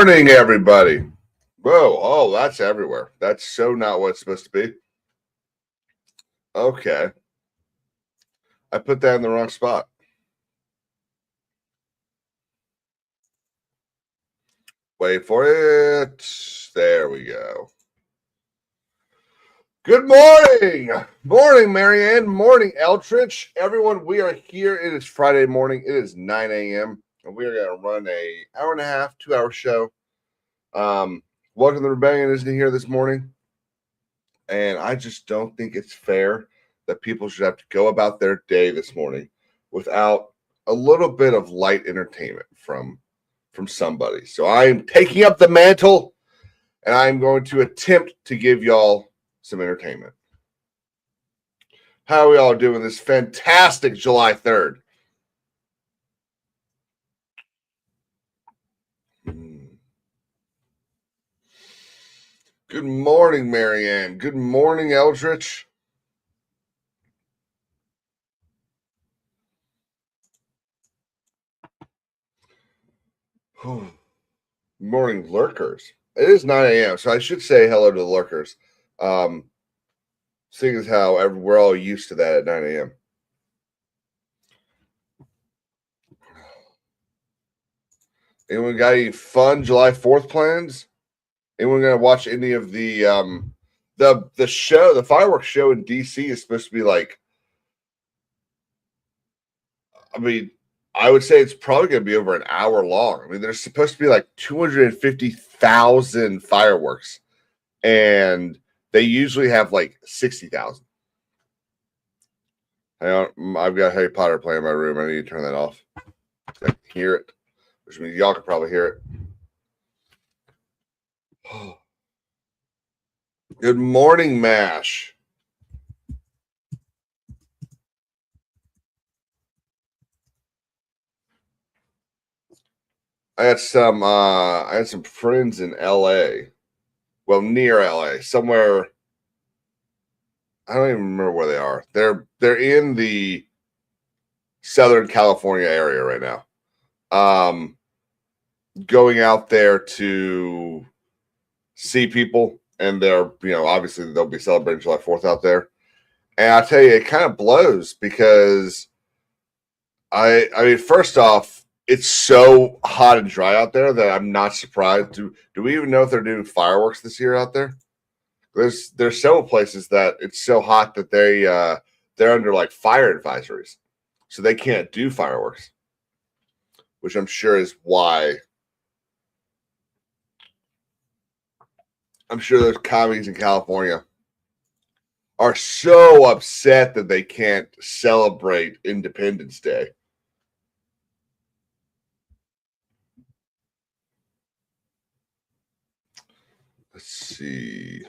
morning, everybody. Whoa, oh, that's everywhere. That's so not what it's supposed to be. Okay. I put that in the wrong spot. Wait for it. There we go. Good morning. Morning, Marianne. Morning, Eldridge. Everyone, we are here. It is Friday morning. It is 9 a.m. And we are going to run a hour and a half, 2-hour show. Welcome to the Rebellion isn't here this morning. And I just don't think it's fair that people should have to go about their day this morning without a little bit of light entertainment from somebody. So I am taking up the mantle, and I'm going to attempt to give y'all some entertainment. How are we all doing this fantastic July 3rd? Good morning, Marianne. Good morning, Eldridge. Morning, lurkers. It is 9 a.m., so I should say hello to the lurkers. Seeing as how we're all used to that at 9 a.m. Anyone got any fun July 4th plans? Anyone gonna watch any of the show? The fireworks show in DC is supposed to be like, I mean, I would say it's probably gonna be over an hour long. I mean, there's supposed to be like 250,000 fireworks, and they usually have like 60,000. Hang on, I've got Harry Potter playing in my room. I need to turn that off. I can hear it, which means y'all can probably hear it. Good morning, MASH. I had some friends in LA. Well, near LA, somewhere. I don't even remember where they are. They're in the Southern California area right now. Going out there to see people, and they're, obviously they'll be celebrating July 4th out there. And I tell you, it kind of blows because I mean, first off, it's so hot and dry out there that I'm not surprised. Do we even know if they're doing fireworks this year out there? There's several places that it's so hot that they're under like fire advisories, so they can't do fireworks, which I'm sure is why. I'm sure those commies in California are so upset that they can't celebrate Independence Day. Let's see.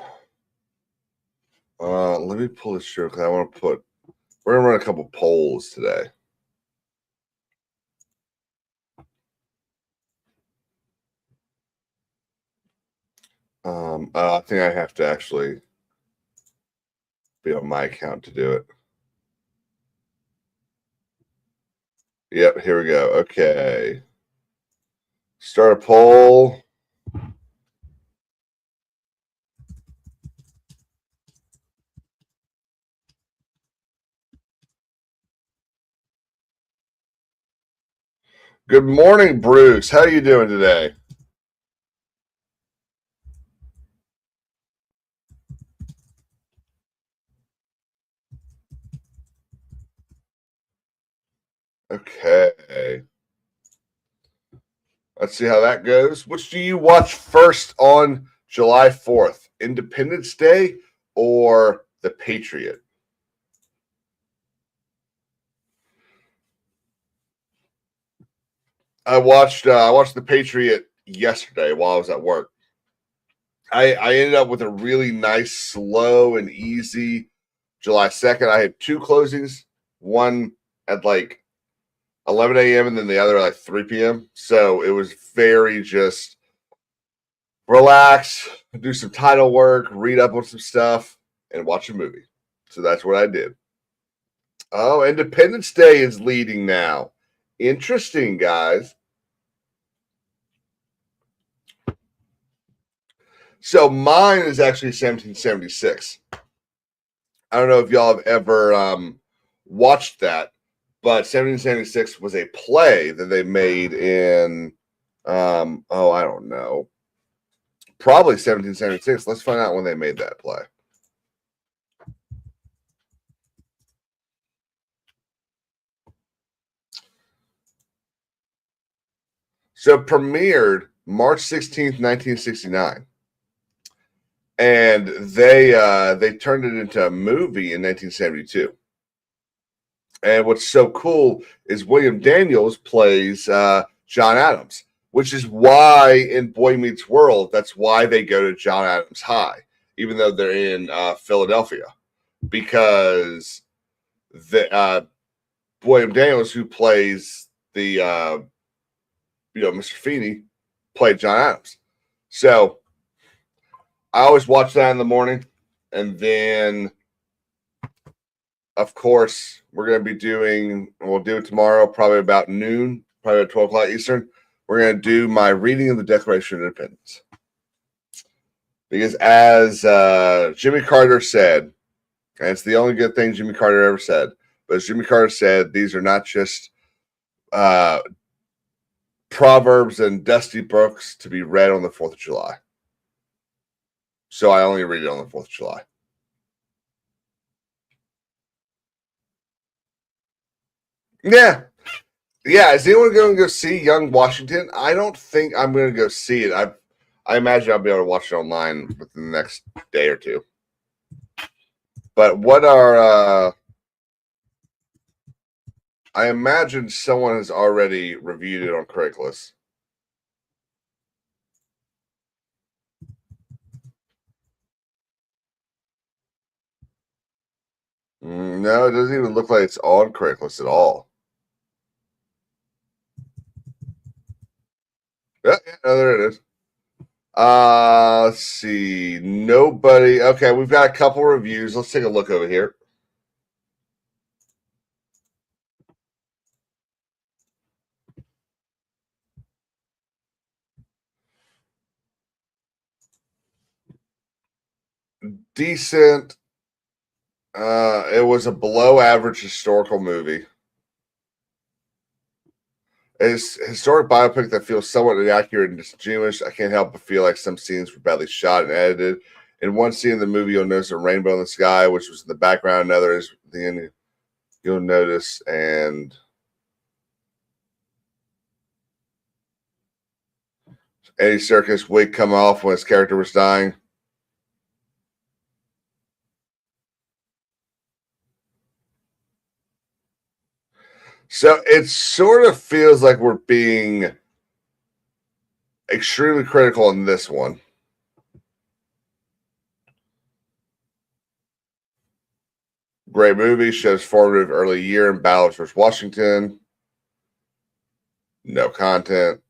Let me pull this shirt because we're gonna run a couple polls today. I think I have to actually be on my account to do it. Yep, here we go. Okay. Start a poll. Good morning, Bruce. How are you doing today? Okay. Let's see how that goes. Which do you watch first on July 4th? Independence Day or The Patriot? I watched The Patriot yesterday while I was at work. I ended up with a really nice, slow, and easy July 2nd. I had two closings, one at like 11 a.m. and then the other at like 3 p.m. So it was very just relax, do some title work, read up on some stuff, and watch a movie. So that's what I did. Oh, Independence Day is leading now. Interesting, guys. So mine is actually 1776. I don't know if y'all have ever watched that, but 1776 was a play that they made in, I don't know, probably 1776. Let's find out when they made that play. So premiered March 16th, 1969. And they turned it into a movie in 1972. And what's so cool is William Daniels plays John Adams, which is why in Boy Meets World, that's why they go to John Adams High, even though they're in Philadelphia, because the William Daniels, who plays the Mr. Feeney, played John Adams. So I always watch that in the morning, and then, of course, we'll do it tomorrow, probably about noon, probably at 12 o'clock Eastern. We're going to do my reading of the Declaration of Independence. Because as Jimmy Carter said, and it's the only good thing Jimmy Carter ever said, but as Jimmy Carter said, these are not just proverbs and dusty books to be read on the 4th of July. So I only read it on the 4th of July. Yeah. Yeah. Is anyone going to go see Young Washington? I don't think I'm going to go see it. I imagine I'll be able to watch it online within the next day or two. But what are I imagine someone has already reviewed it on Craigslist. No, it doesn't even look like it's on Craigslist at all. Yeah, there it is. Let's see. Nobody. Okay, we've got a couple reviews. Let's take a look over here. Decent. It was a below average historical movie. It's a historic biopic that feels somewhat inaccurate and disingenuous. I can't help but feel like some scenes were badly shot and edited. In one scene in the movie, you'll notice a rainbow in the sky, which was in the background. Another is the end. You'll notice, and Eddie Serkis wig come off when his character was dying. So it sort of feels like we're being extremely critical in this one. Great movie, shows formative early year in battles versus Washington. No content.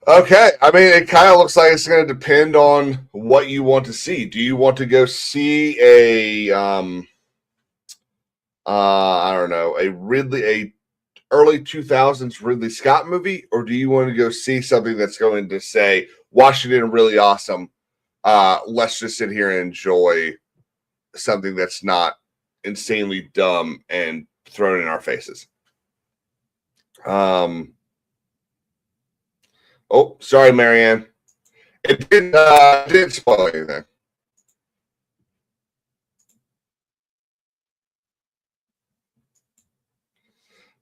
Okay, I mean, it kind of looks like it's going to depend on what you want to see. Do you want to go see I don't know, a early 2000s Ridley Scott movie, or do you want to go see something that's going to say Washington really awesome? Let's just sit here and enjoy something that's not insanely dumb and thrown in our faces. Oh, sorry, Marianne. It didn't spoil anything.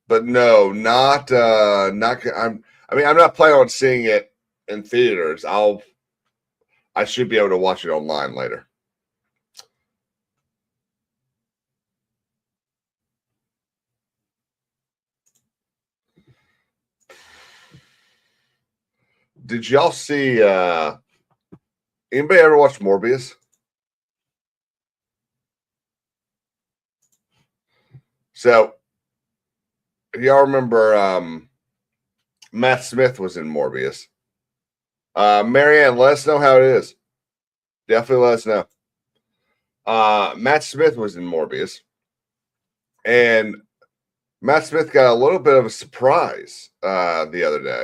But no, not. I'm not planning on seeing it in theaters. I should be able to watch it online later. Did y'all see? Anybody ever watch Morbius? So, y'all remember Matt Smith was in Morbius? Marianne, let us know how it is. Definitely let us know. Matt Smith was in Morbius, and Matt Smith got a little bit of a surprise the other day.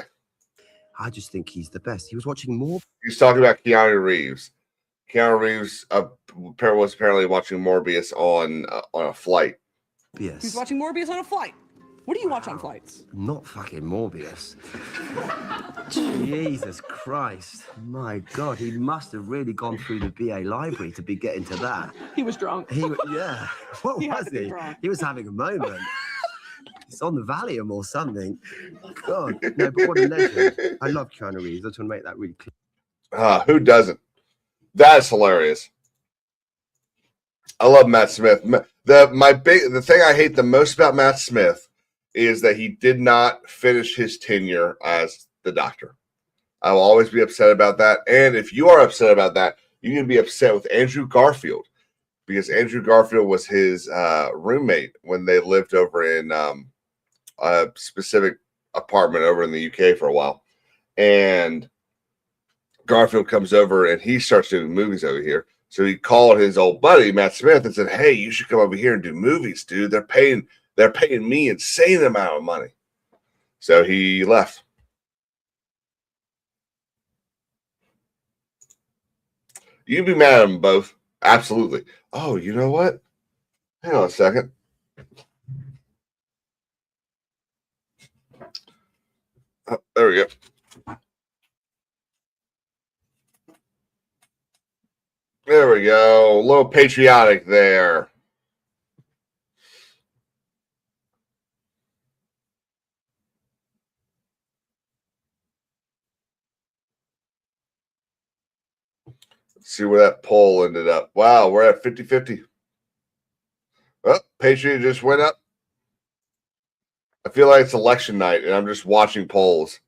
I just think he's the best. He was watching more. He's talking about Keanu Reeves. Keanu Reeves was apparently watching Morbius on a flight. Yes. He's watching Morbius on a flight. What do you watch on flights? Not fucking Morbius. Jesus Christ. My God, he must have really gone through the BA library to be getting to that. He was drunk. Yeah. What was he? He was having a moment. It's on the Valium or something. God. No, but what a legend. I love Keanu Reeves. I just want to make that really clear. Who doesn't? That's hilarious. I love Matt Smith. The thing I hate the most about Matt Smith is that he did not finish his tenure as the Doctor. I will always be upset about that. And if you are upset about that, you can be upset with Andrew Garfield, because Andrew Garfield was his roommate when they lived over in a specific apartment over in the UK for a while. And Garfield comes over and he starts doing movies over here. So he called his old buddy Matt Smith and said, "Hey, you should come over here and do movies, dude. They're paying me insane amount of money." So he left. You'd be mad at them both. Absolutely. Oh, you know what? Hang on a second. Oh, there we go. There we go. A little patriotic there. Let's see where that poll ended up. Wow, we're at 50-50. Oh, Patriot just went up. I feel like it's election night and I'm just watching polls.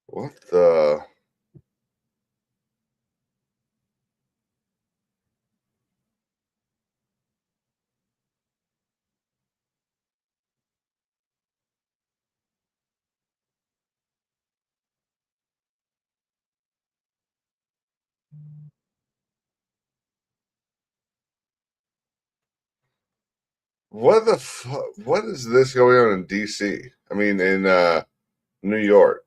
What the? What the fuck? What is this going on in DC? I mean, in New York.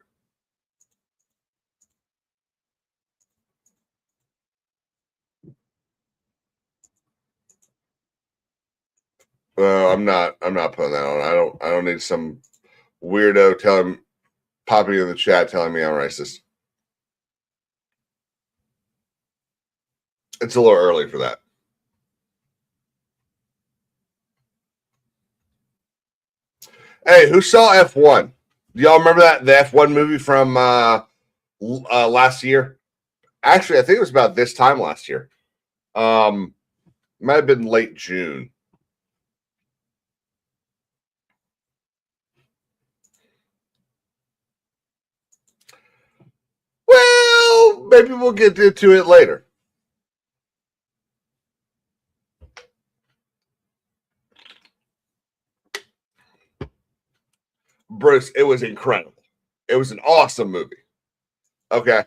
Well, I'm not putting that on. I don't need some weirdo popping in the chat telling me I'm racist. It's a little early for that. Hey, who saw F1? Do y'all remember the F1 movie from last year? Actually, I think it was about this time last year. Might have been late June. Well, maybe we'll get into it later. Bruce, it was incredible. It was an awesome movie. Okay.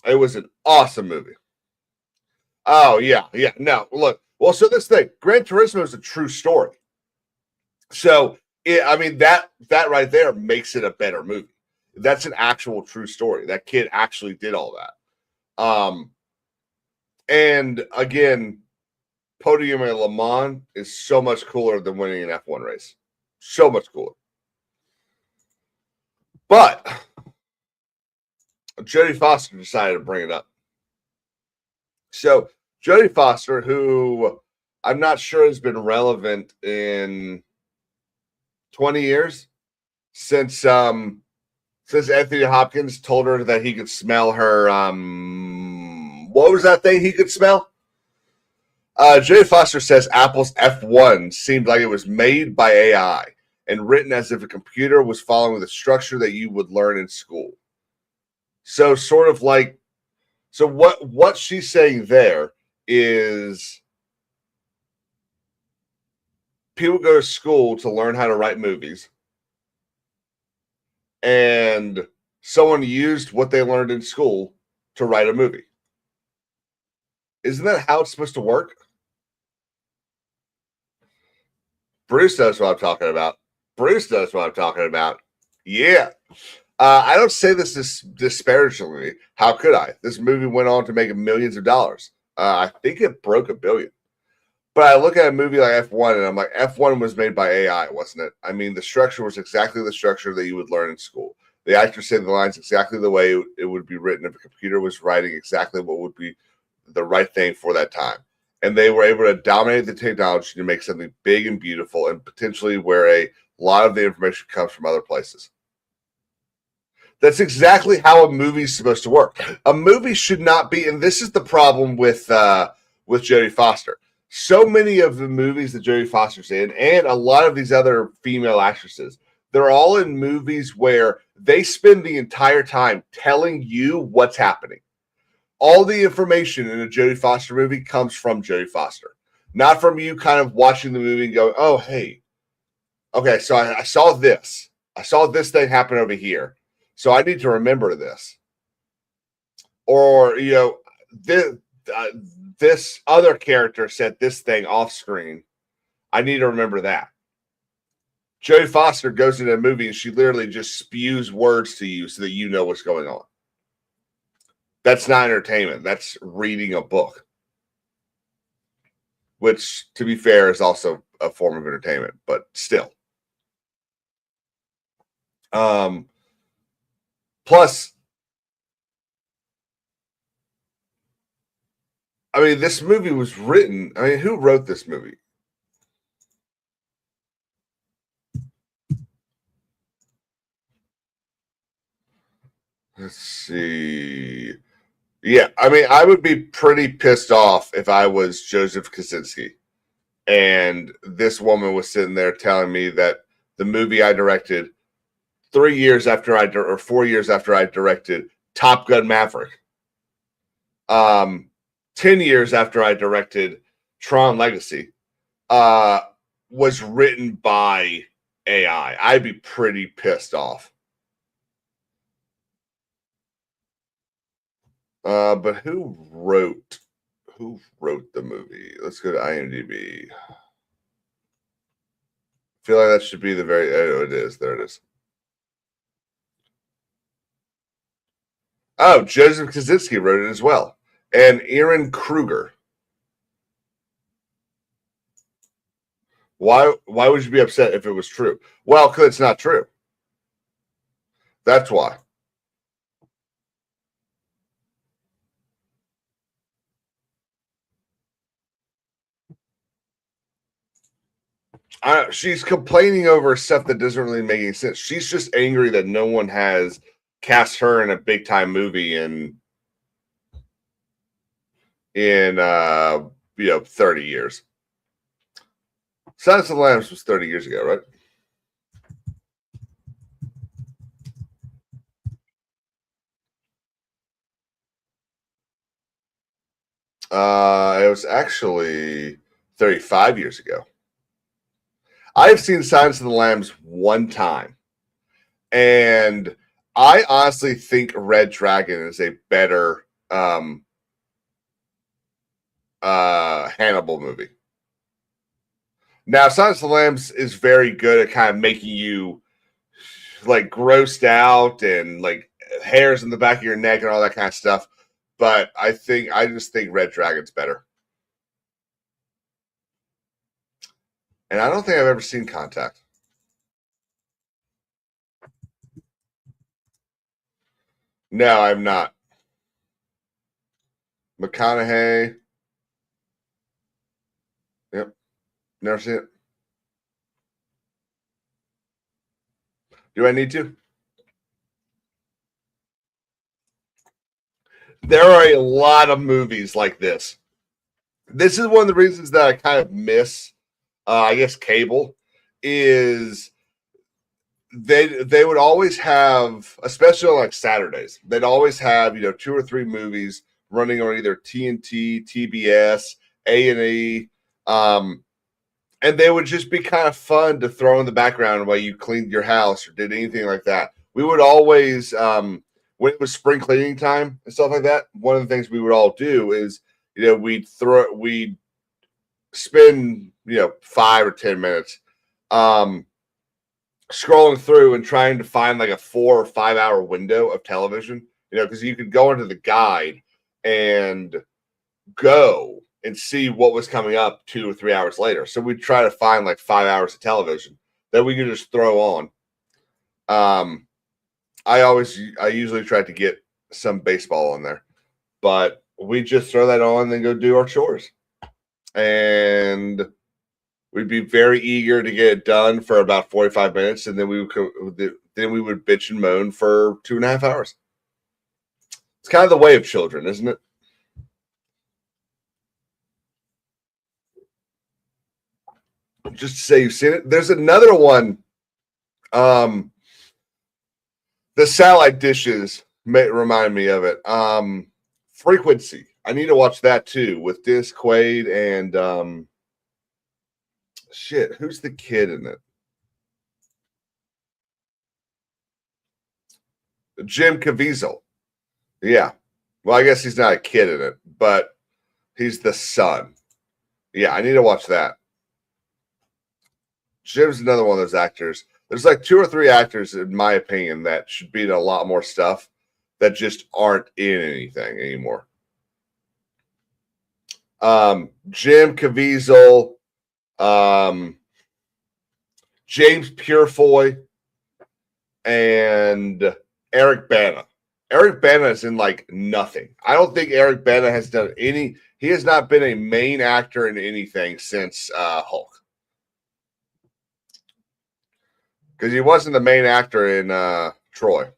It was an awesome movie. Oh, yeah. No, look. Well, so this thing, Gran Turismo is a true story. So, that right there makes it a better movie. That's an actual true story. That kid actually did all that. And again, podium at Le Mans is so much cooler than winning an F1 race. So much cooler. But Jodie Foster decided to bring it up. So Jodie Foster, who I'm not sure has been relevant in 20 years since Anthony Hopkins told her that he could smell her. What was that thing he could smell? Jodie Foster says Apple's F1 seemed like it was made by AI and written as if a computer was following the structure that you would learn in school. So sort of like, so what she's saying there is people go to school to learn how to write movies, and someone used what they learned in school to write a movie. Isn't that how it's supposed to work? Bruce knows what I'm talking about. Bruce knows what I'm talking about. Yeah. I don't say this disparagingly. How could I? This movie went on to make millions of dollars. I think it broke $1 billion. But I look at a movie like F1 and I'm like, F1 was made by AI, wasn't it? I mean, the structure was exactly the structure that you would learn in school. The actors said the lines exactly the way it would be written if a computer was writing exactly what would be the right thing for that time. And they were able to dominate the technology to make something big and beautiful, and potentially where a lot of the information comes from other places. That's exactly how a movie is supposed to work. A movie should not be, and this is the problem with Jodie Foster. So many of the movies that Jodie Foster's in, and a lot of these other female actresses, they're all in movies where they spend the entire time telling you what's happening. All the information in a Jodie Foster movie comes from Jodie Foster, not from you kind of watching the movie and going, oh, hey, okay, so I saw this. I saw this thing happen over here. So I need to remember this. Or, you know, this other character said this thing off screen. I need to remember that. Jodie Foster goes into a movie and she literally just spews words to you so that you know what's going on. That's not entertainment. That's reading a book. Which, to be fair, is also a form of entertainment, but still. Plus, I mean, this movie was written. I mean, who wrote this movie? Let's see. Yeah, I mean, I would be pretty pissed off if I was Joseph Kosinski and this woman was sitting there telling me that the movie I directed 3 years after or 4 years after I directed Top Gun Maverick, 10 years after I directed Tron Legacy, was written by AI. I'd be pretty pissed off. But who wrote the movie? Let's go to IMDb. I feel like that should be the very. Oh, it is. There it is. Oh, Joseph Kosinski wrote it as well, and Aaron Kruger. Why would you be upset if it was true? Well, because it's not true. That's why. She's complaining over stuff that doesn't really make any sense. She's just angry that no one has cast her in a big time movie in 30 years. Silence of the Lambs was 30 years ago, right? It was actually 35 years ago. I've seen Silence of the Lambs one time, and I honestly think Red Dragon is a better Hannibal movie. Now, Silence of the Lambs is very good at kind of making you like grossed out and like hairs in the back of your neck and all that kind of stuff. But I just think Red Dragon's better. And I don't think I've ever seen Contact. No, I'm not. McConaughey. Yep. Never seen it. Do I need to? There are a lot of movies like this. This is one of the reasons that I kind of miss, I guess, cable, is they would always have, especially on like Saturdays, they'd always have 2 or 3 movies running on either TNT, TBS, A&E, and they would just be kind of fun to throw in the background while you cleaned your house or did anything like that. We would always, when it was spring cleaning time and stuff like that, one of the things we would all do is, we'd spend 5 or 10 minutes scrolling through and trying to find like a 4 or 5 hour window of television, because you could go into the guide and go and see what was coming up 2 or 3 hours later. So we'd try to find like 5 hours of television that we could just throw on. I usually try to get some baseball on there, but we just throw that on and then go do our chores. And we'd be very eager to get it done for about 45 minutes, and then we would bitch and moan for 2.5 hours. It's kind of the way of children, isn't it? Just to say you've seen it. There's another one. The satellite dishes remind me of it. Frequency. I need to watch that too with Dennis Quaid and who's the kid in it? Jim Caviezel. Yeah. Well, I guess he's not a kid in it, but he's the son. Yeah, I need to watch that. Jim's another one of those actors. There's like 2 or 3 actors, in my opinion, that should be in a lot more stuff that just aren't in anything anymore. Jim Caviezel, James Purefoy, and Eric Bana. Eric Bana is in like nothing. I don't think Eric Bana has done any. He has not been a main actor in anything since Hulk. Because he wasn't the main actor in Troy.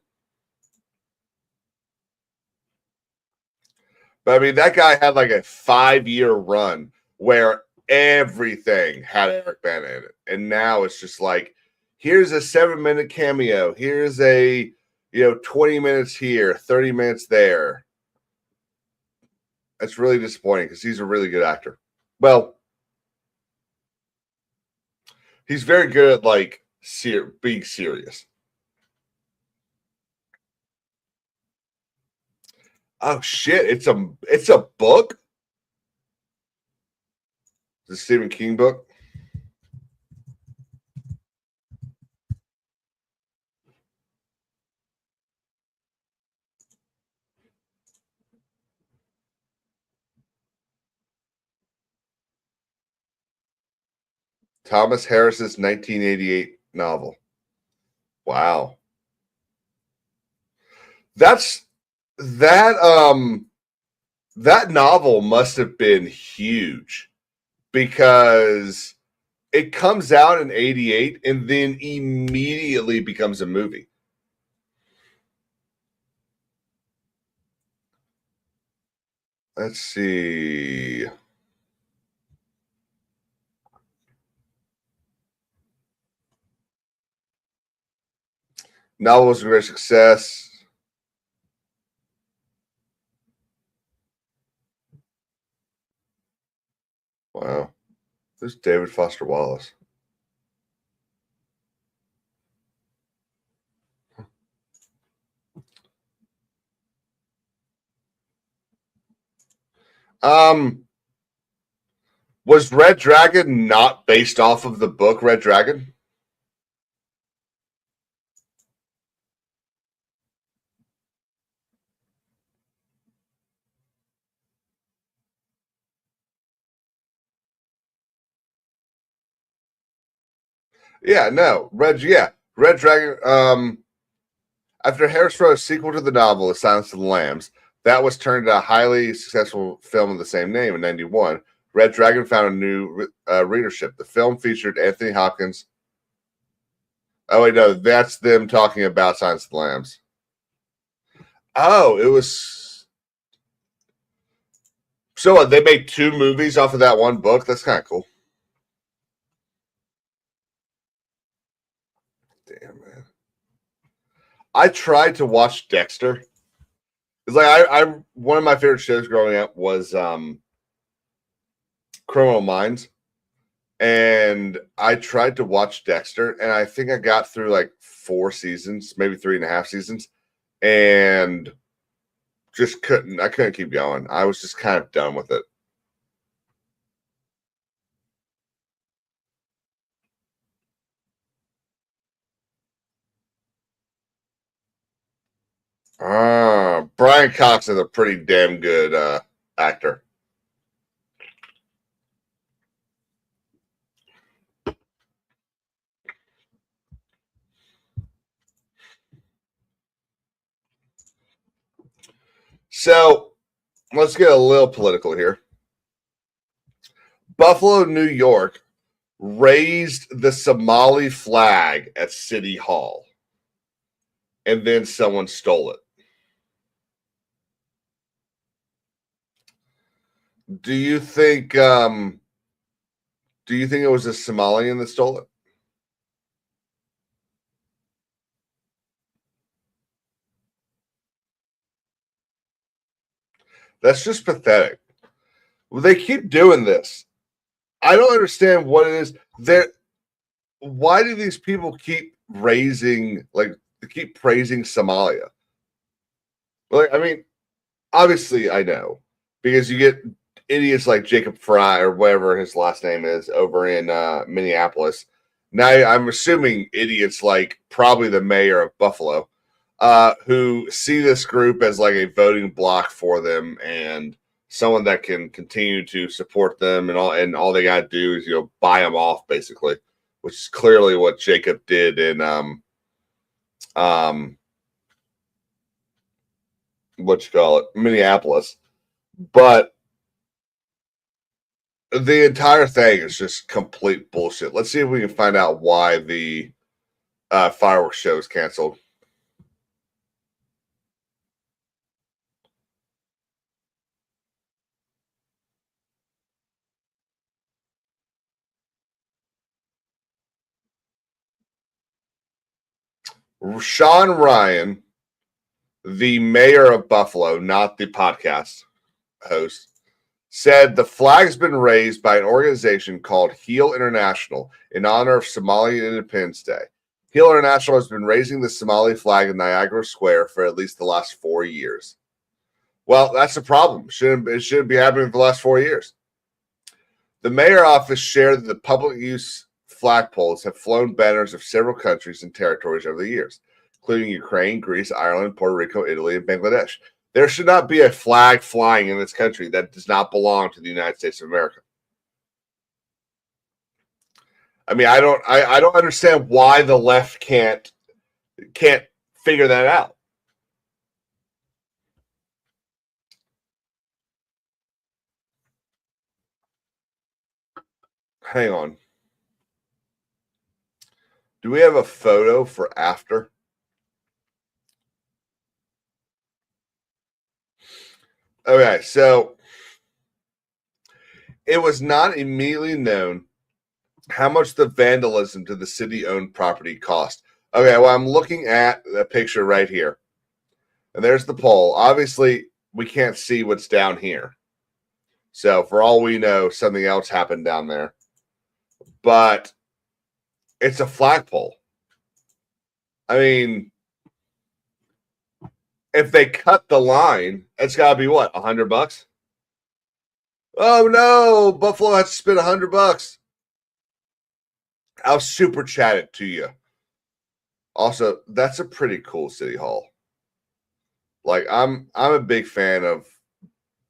But I mean, that guy had like a 5-year run where everything had Eric Bana in it. And now it's just like, here's a 7-minute cameo. Here's a, 20 minutes here, 30 minutes there. That's really disappointing because he's a really good actor. Well, he's very good at like being serious. Oh shit! It's a book. It's a Stephen King book. Thomas Harris's 1988 novel. Wow. That novel must have been huge because it comes out in 88 and then immediately becomes a movie. Let's see. Novel was a great success. Wow. Who's David Foster Wallace? Was Red Dragon not based off of the book Red Dragon? Yeah, no. Red Dragon. After Harris wrote a sequel to the novel, The Silence of the Lambs, that was turned into a highly successful film of the same name in 91. Red Dragon found a new readership. The film featured Anthony Hopkins. Oh, wait, no. That's them talking about Silence of the Lambs. Oh, it was... So they made 2 movies off of that one book? That's kind of cool. Damn, man. I tried to watch Dexter. It's like I one of my favorite shows growing up was Criminal Minds. And I tried to watch Dexter, and I think I got through like 4 seasons, maybe 3.5 seasons, and just couldn't. I couldn't keep going. I was just kind of done with it. Brian Cox is a pretty damn good actor. So let's get a little political here. Buffalo, New York raised the Somali flag at City Hall, and then someone stole it. Do you think it was a Somalian that stole it? That's just pathetic. Well, they keep doing this. I don't understand what it is. Why do these people keep praising Somalia? Like, I mean, obviously I know because you get idiots like Jacob Fry or whatever his last name is over in Minneapolis. Now I'm assuming idiots like probably the mayor of Buffalo who see this group as like a voting block for them and someone that can continue to support them, and all they got to do is buy them off basically, which is clearly what Jacob did in Minneapolis. But the entire thing is just complete bullshit. Let's see if we can find out why the fireworks show is canceled. Sean Ryan, the mayor of Buffalo, not the podcast host, said the flag's been raised by an organization called HEAL International in honor of Somali Independence Day. HEAL International has been raising the Somali flag in Niagara Square for at least the last 4 years. Well, that's a problem. It shouldn't be happening for the last 4 years. The mayor office shared that the public use flagpoles have flown banners of several countries and territories over the years, including Ukraine, Greece, Ireland, Puerto Rico, Italy, and Bangladesh. There should not be a flag flying in this country that does not belong to the United States of America. I mean, I don't understand why the left can't figure that out. Hang on. Do we have a photo for after? Okay, so it was not immediately known how much the vandalism to the city-owned property cost. Okay, well, I'm looking at the picture right here. And there's the pole. Obviously, we can't see what's down here. So for all we know, something else happened down there. But it's a flagpole. I mean, if they cut the line, it's got to be what, $100? Oh no, Buffalo has to spend $100. I'll super chat it to you. Also, that's a pretty cool city hall. Like I'm a big fan of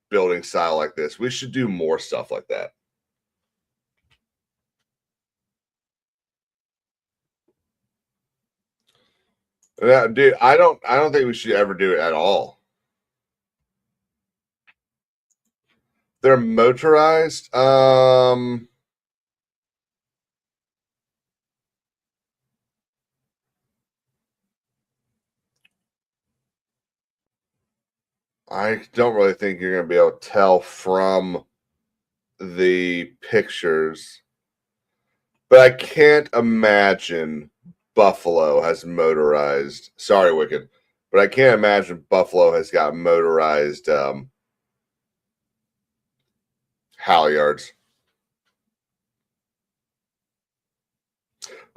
building style like this. We should do more stuff like that. Yeah, dude, I don't think we should ever do it at all. They're motorized. I don't really think you're going to be able to tell from the pictures, but I can't imagine Buffalo has motorized. Sorry, Wicked, but I can't imagine Buffalo has got motorized halyards.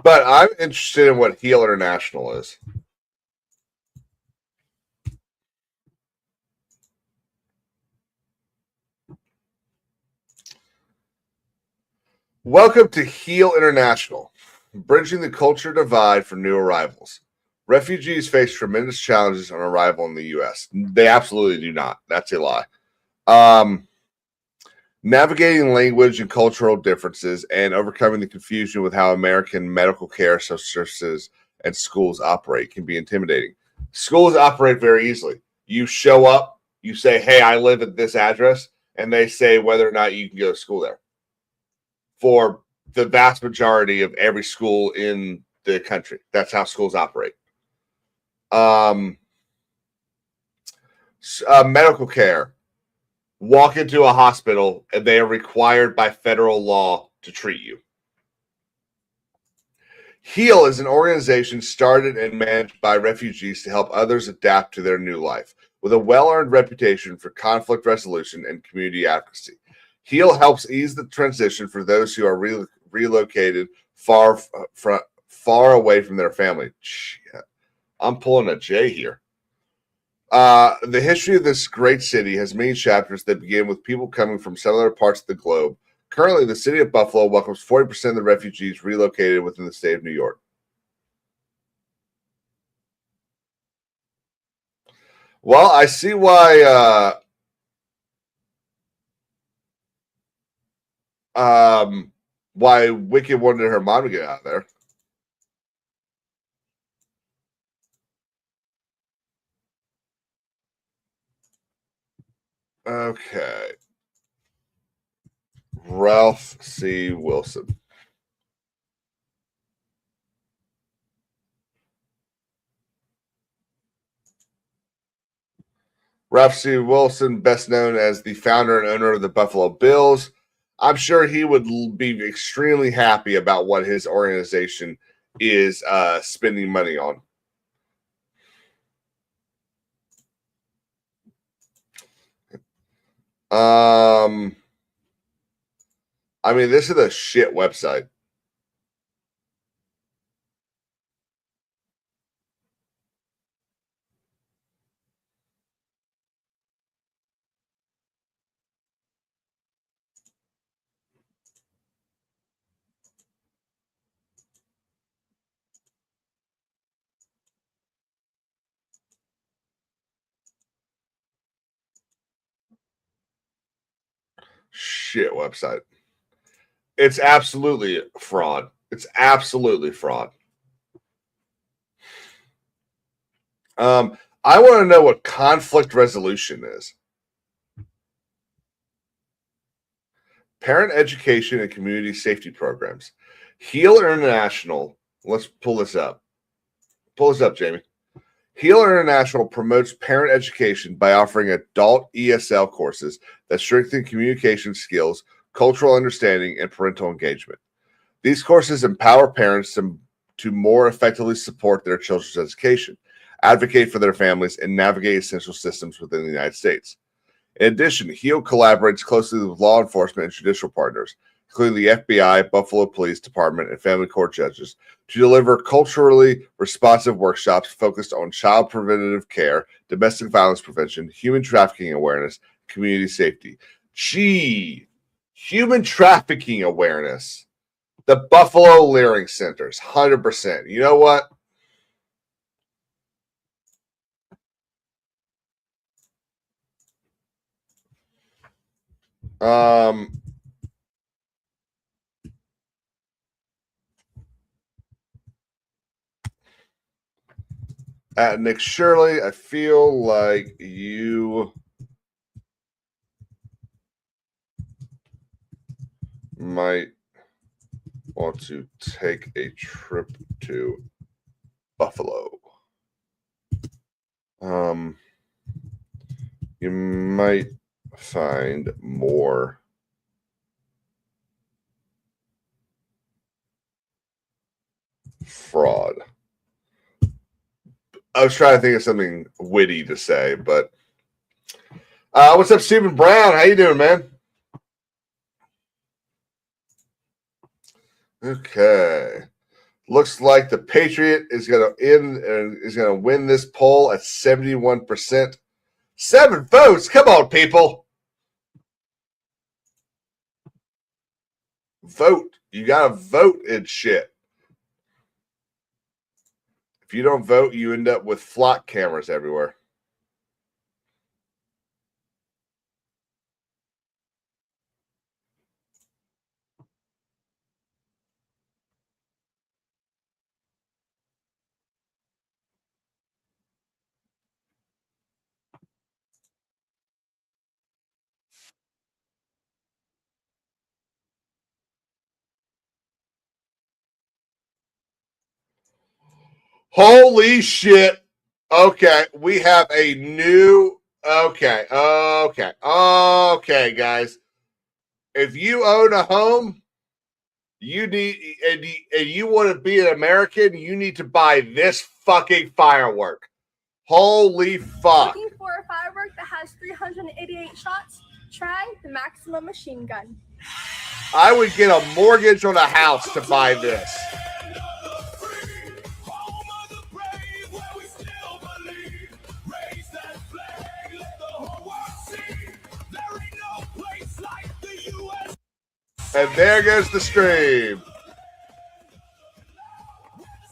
But I'm interested in what Heel International is. Welcome to Heel International, bridging the culture divide for new arrivals. Refugees face tremendous challenges on arrival in the U.S. They absolutely do not. That's a lie. Navigating language and cultural differences and overcoming the confusion with how American medical care services and schools operate can be intimidating. Schools operate very easily. You show up, you say, hey, I live at this address, and they say whether or not you can go to school there. For the vast majority of every school in the country, that's how schools operate. Medical care. Walk into a hospital and they are required by federal law to treat you. HEAL is an organization started and managed by refugees to help others adapt to their new life, with a well-earned reputation for conflict resolution and community advocacy. HEAL helps ease the transition for those who are relocated far away from their family. Shit. I'm pulling a J here. The history of this great city has many chapters that begin with people coming from some other parts of the globe. Currently, the city of Buffalo welcomes 40% of the refugees relocated within the state of New York. Well, I see why Wicked wanted her mom to get out of there. Okay. Ralph C. Wilson. Ralph C. Wilson, best known as the founder and owner of the Buffalo Bills. I'm sure he would be extremely happy about what his organization is spending money on. I mean, this is a shit website. Shit website. It's absolutely fraud. It's absolutely fraud. I want to know what conflict resolution is. Parent education and community safety programs. HEAL International. Let's pull this up. Pull this up, Jamie. HEAL International promotes parent education by offering adult ESL courses that strengthen communication skills, cultural understanding, and parental engagement. These courses empower parents to more effectively support their children's education, advocate for their families, and navigate essential systems within the United States. In addition, HEAL collaborates closely with law enforcement and judicial partners, including the FBI, Buffalo Police Department, and family court judges, to deliver culturally responsive workshops focused on child preventative care, domestic violence prevention, human trafficking awareness, community safety. Gee, human trafficking awareness. The Buffalo Learning Centers, 100%. You know what? At Nick Shirley, I feel like you might want to take a trip to Buffalo. You might find more fraud. I was trying to think of something witty to say, but what's up, Stephen Brown? How you doing, man? Okay. Looks like the Patriot is going to win this poll at 71%. 7 votes. Come on, people. Vote. You got to vote and shit. If you don't vote, you end up with flock cameras everywhere. Holy shit. Okay, we have a new. Okay, guys. If you own a home, you need and you want to be an American, you need to buy this fucking firework. Holy fuck. Looking for a firework that has 388 shots? Try the Maximum Machine Gun. I would get a mortgage on a house to buy this. And there goes the stream.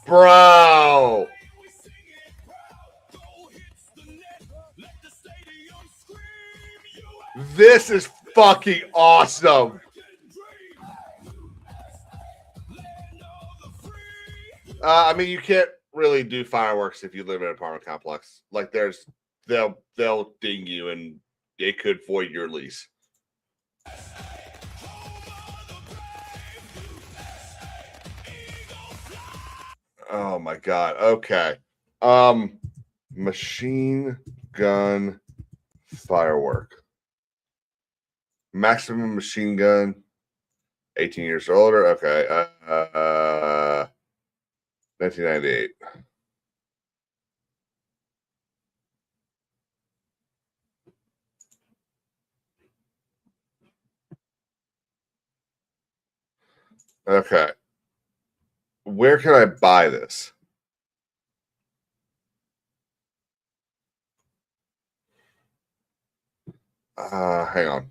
Bro. This is fucking awesome. I mean, you can't really do fireworks if you live in an apartment complex. Like, they'll ding you and it could void your lease. Oh my god. Okay. Machine gun firework. Maximum machine gun. 18 years or older. Okay. 1998. Okay. Where can I buy this? Hang on.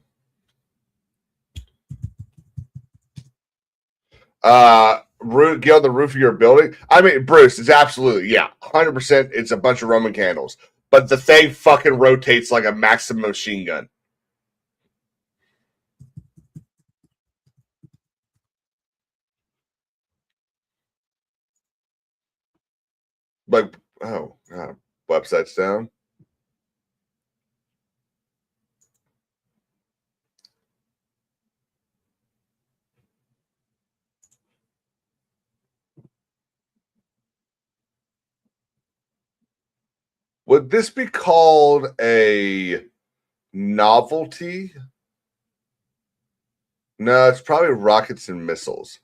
Get on the roof of your building. I mean, Bruce, it's absolutely, yeah, 100%. It's a bunch of Roman candles, but the thing fucking rotates like a Maxim machine gun. Like, oh god, website's down. Would this be called a novelty? No, it's probably rockets and missiles.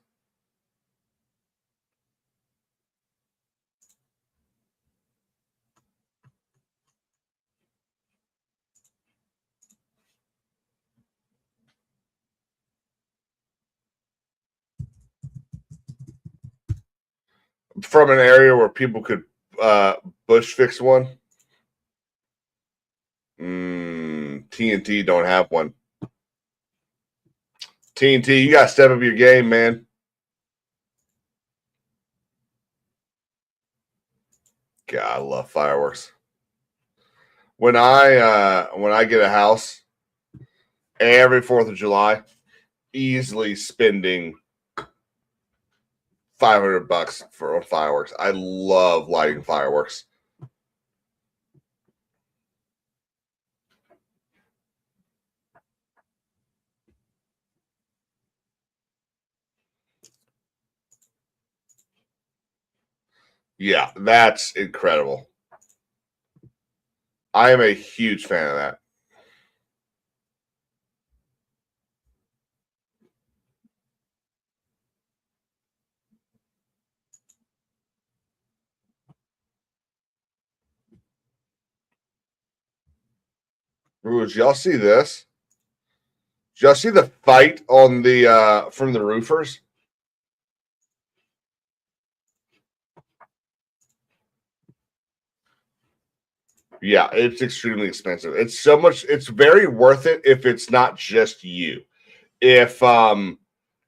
From an area where people could bush fix one. TNT don't have one. TNT, you got to step up your game, man. God, I love fireworks. When I get a house, every 4th of July, easily spending $500 for fireworks. I love lighting fireworks. Yeah, that's incredible. I am a huge fan of that. Ooh, did y'all see this? Did y'all see the fight on the from the roofers? Yeah, it's extremely expensive. It's so much. It's very worth it if it's not just you. If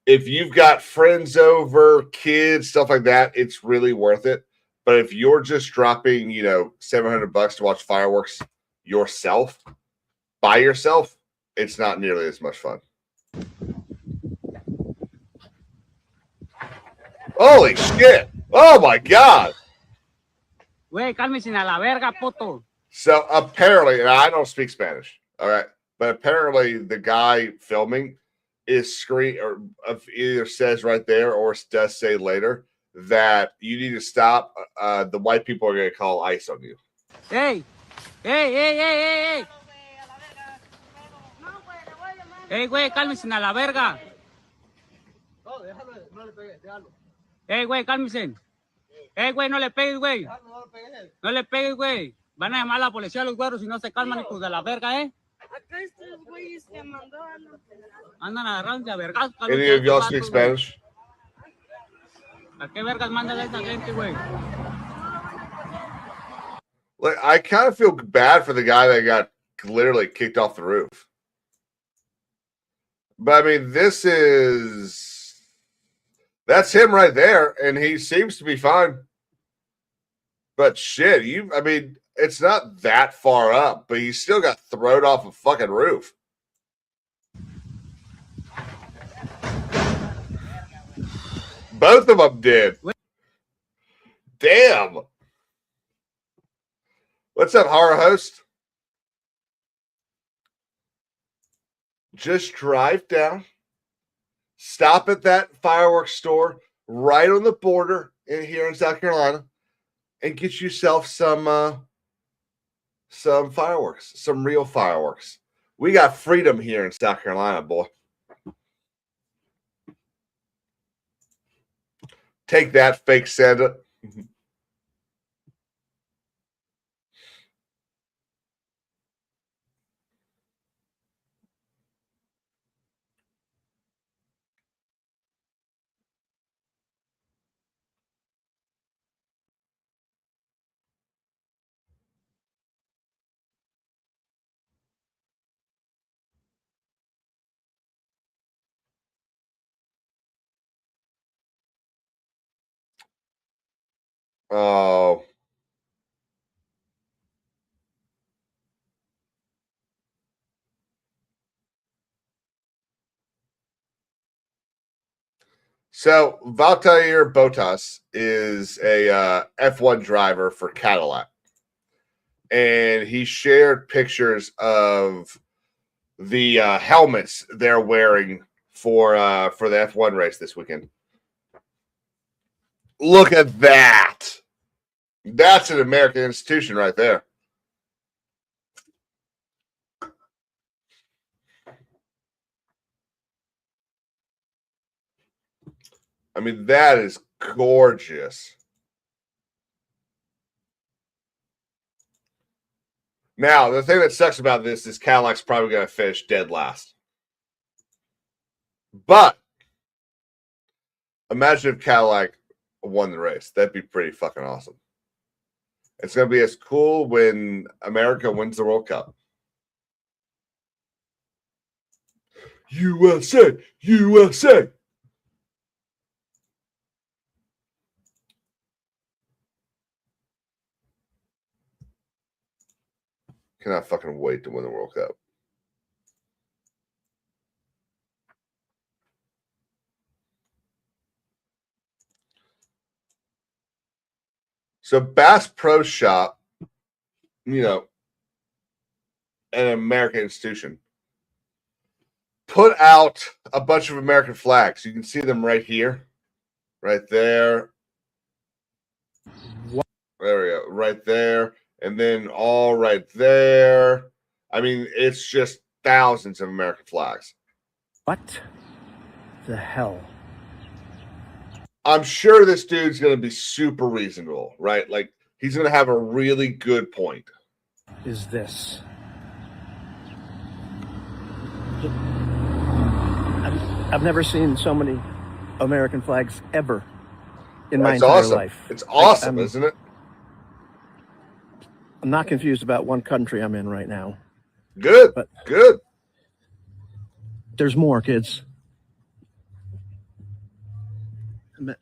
you've got friends over, kids, stuff like that, it's really worth it. But if you're just dropping, $700 to watch fireworks yourself, by yourself, it's not nearly as much fun. Holy shit! Oh my god! Güey, cálmese a la verga, puto. So apparently, and I don't speak Spanish, all right, but apparently the guy filming is either says right there or does say later that you need to stop. The white people are going to call ICE on you. Hey, hey, hey, hey, hey, hey. Hey, güey, cálmese a la verga. No, déjalo, no le pegues, déjalo. Hey, güey, cálmese. Hey, güey, no le pegues, güey. No le pegues, güey. Van a llamar a la policía a los güeros si no se calman, hijos de la verga, ¿eh? Acá estos güeyes que mandó Andan agarrando a vergas. Any of y'all speak Spanish? ¿A qué vergas mandan a esa gente, güey? Like, I kind of feel bad for the guy that got literally kicked off the roof. But I mean, that's him right there, and he seems to be fine. But shit, it's not that far up, but he still got thrown off a fucking roof. Both of them did. Damn. What's up, horror host? Just drive down, stop at that fireworks store right on the border here in South Carolina, and get yourself some fireworks, some real fireworks. We got freedom here in South Carolina, boy. Take that, fake Santa. Oh. So Valtair Bottas is a F1 driver for Cadillac, and he shared pictures of the helmets they're wearing for the F1 race this weekend. Look at that! That's an American institution right there. I mean, that is gorgeous. Now, the thing that sucks about this is Cadillac's probably going to finish dead last. But imagine if Cadillac won the race. That'd be pretty fucking awesome. It's going to be as cool when America wins the World Cup. USA! USA! Cannot fucking wait to win the World Cup. So Bass Pro Shop, an American institution, put out a bunch of American flags. You can see them right here, right there. What? There we go, right there. And then all right there. I mean, it's just thousands of American flags. What the hell? I'm sure this dude's going to be super reasonable, right? Like, he's going to have a really good point. Is this? I've never seen so many American flags ever in my That's entire awesome. life. It's awesome, I'm- isn't it? I'm not confused about one country I'm in right now. Good. But- Good. There's more, kids. I'm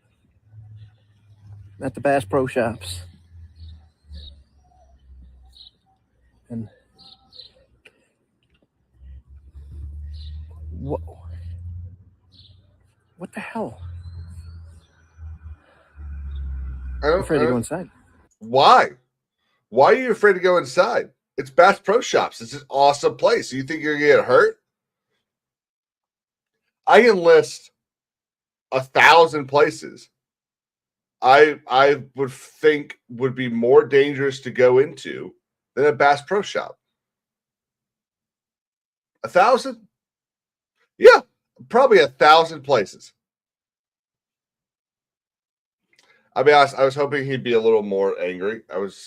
at the Bass Pro Shops. And what the hell? I'm afraid to go inside. Why? Why are you afraid to go inside? It's Bass Pro Shops. It's an awesome place. You think you're going to get hurt? I can list 1,000 places I would think would be more dangerous to go into than a Bass Pro Shop. 1,000? Yeah, probably 1,000 places. I'll be honest, I was hoping he'd be a little more angry. I was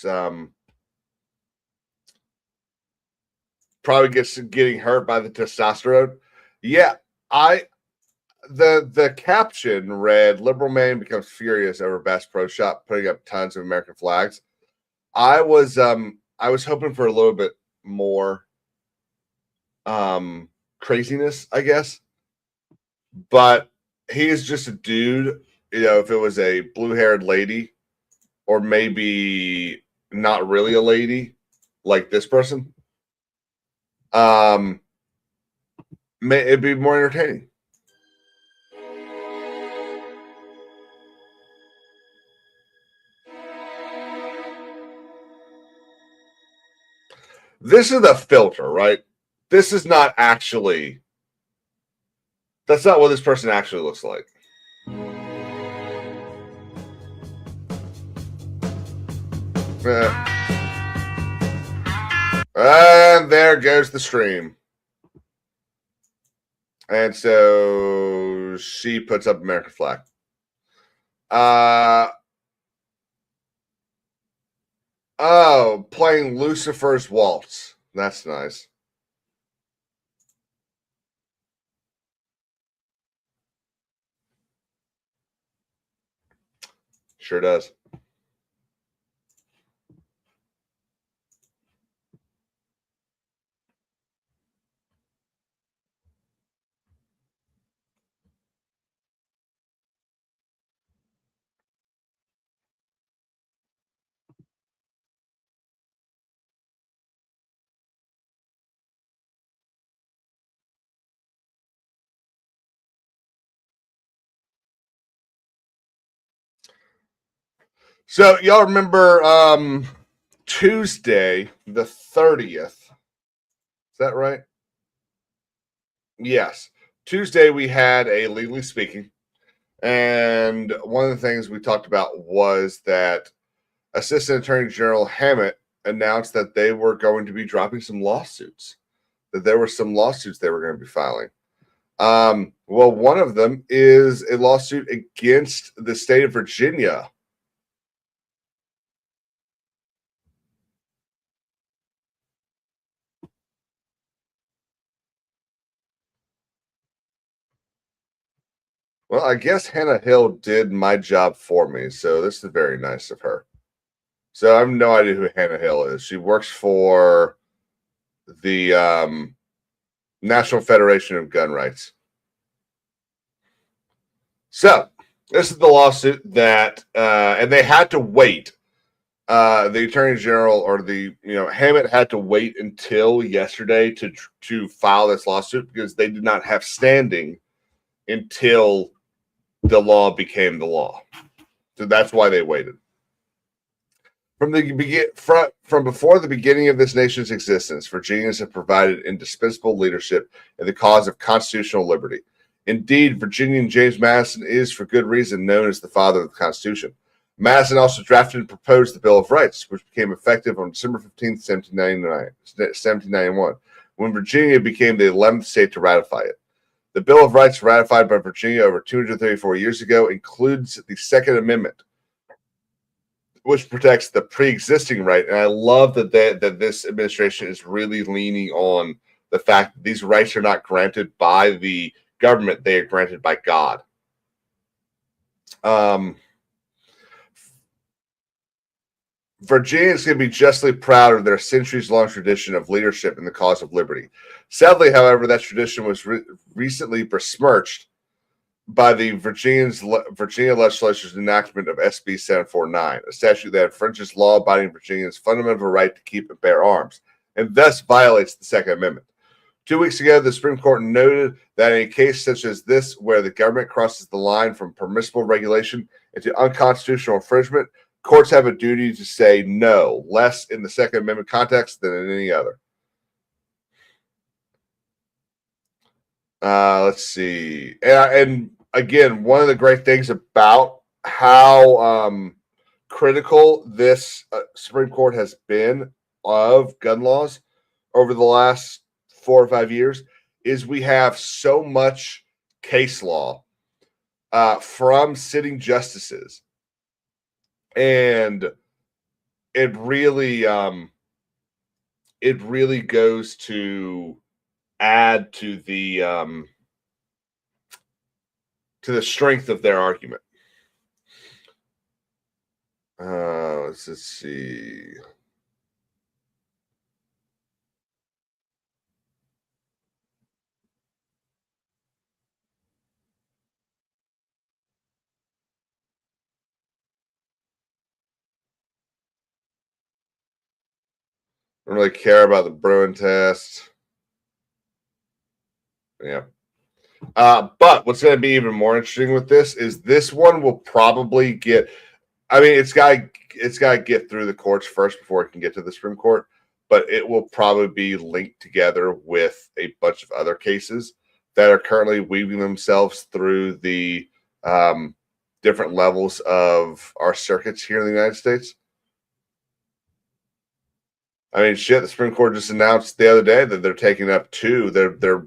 probably getting hurt by the testosterone. Yeah, the caption read, "Liberal man becomes furious over Bass Pro Shop putting up tons of American flags." I was hoping for a little bit more craziness, I guess. But he is just a dude. You know, if it was a blue-haired lady, or maybe not really a lady, like this person, it'd be more entertaining. This is the filter, right? This is not actually. That's not what this person actually looks like. And there goes the stream. And so she puts up American flag. Oh, playing Lucifer's Waltz. That's nice. Sure does. So y'all remember Tuesday the 30th? Is that right? Yes. Tuesday we had a Legally Speaking, and one of the things we talked about was that Assistant Attorney General Hammett announced that they were going to be dropping some lawsuits, that there were some lawsuits they were going to be filing. Well, one of them is a lawsuit against the state of Virginia. Well, I guess Hannah Hill did my job for me, so this is very nice of her. So I have no idea who Hannah Hill is. She works for the National Federation of Gun Rights. So this is the lawsuit that, and they had to wait. The Attorney General or Hammett had to wait until yesterday to file this lawsuit because they did not have standing until the law became the law. So that's why they waited. From before the beginning of this nation's existence, Virginians have provided indispensable leadership in the cause of constitutional liberty. Indeed, Virginian James Madison is, for good reason, known as the father of the Constitution. Madison also drafted and proposed the Bill of Rights, which became effective on December 15th, 1791, when Virginia became the 11th state to ratify it. The Bill of Rights, ratified by Virginia over 234 years ago, includes the Second Amendment, which protects the pre-existing right. And I love that this administration is really leaning on the fact that these rights are not granted by the government they are granted by God. Virginians can be justly proud of their centuries-long tradition of leadership in the cause of liberty. Sadly, however, that tradition was recently besmirched by the Virginia legislature's enactment of SB 749, a statute that infringes law-abiding Virginians' fundamental right to keep and bear arms, and thus violates the Second Amendment. 2 weeks ago, the Supreme Court noted that in a case such as this, where the government crosses the line from permissible regulation into unconstitutional infringement, courts have a duty to say no, less in the Second Amendment context than in any other. Let's see. And again, one of the great things about how critical this Supreme Court has been of gun laws over the last 4 or 5 years is we have so much case law from sitting justices, and it really goes to add to the strength of their argument. Let's see. I don't really care about the Bruin test. Yeah. But what's going to be even more interesting with this is this one will probably get. I mean, it's got to get through the courts first before it can get to the Supreme Court. But it will probably be linked together with a bunch of other cases that are currently weaving themselves through the different levels of our circuits here in the United States. I mean, shit, the Supreme Court just announced the other day that they're taking up they're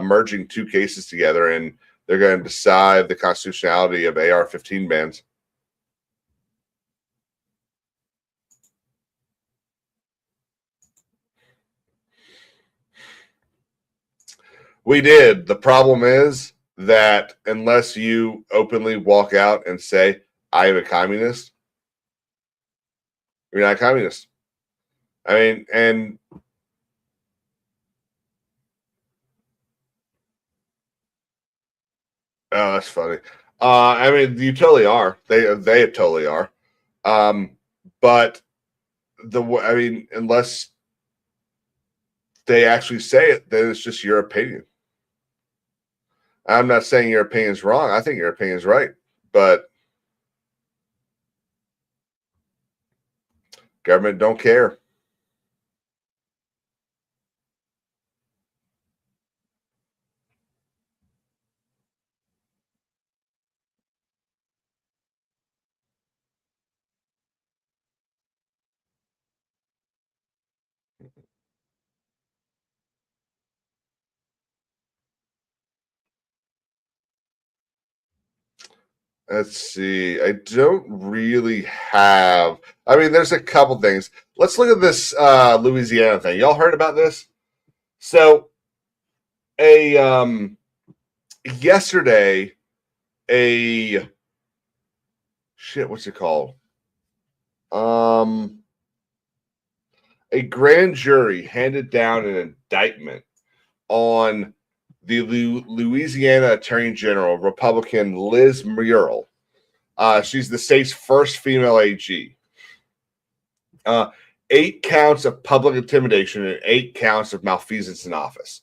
merging 2 cases together, and they're going to decide the constitutionality of AR-15 bans. We did. The problem is that unless you openly walk out and say, I am a communist, you're not a communist. I mean, and oh, that's funny. I mean, you totally are. They totally are. But I mean, unless they actually say it, then it's just your opinion. I'm not saying your opinion is wrong. I think your opinion is right, but government don't care. Let's see. I don't really have. I mean, there's a couple things. Let's look at this Louisiana thing. Y'all heard about this? So, yesterday, what's it called? A grand jury handed down an indictment on the Louisiana Attorney General, Republican Liz Muriel. She's the state's first female AG. 8 counts of public intimidation and 8 counts of malfeasance in office.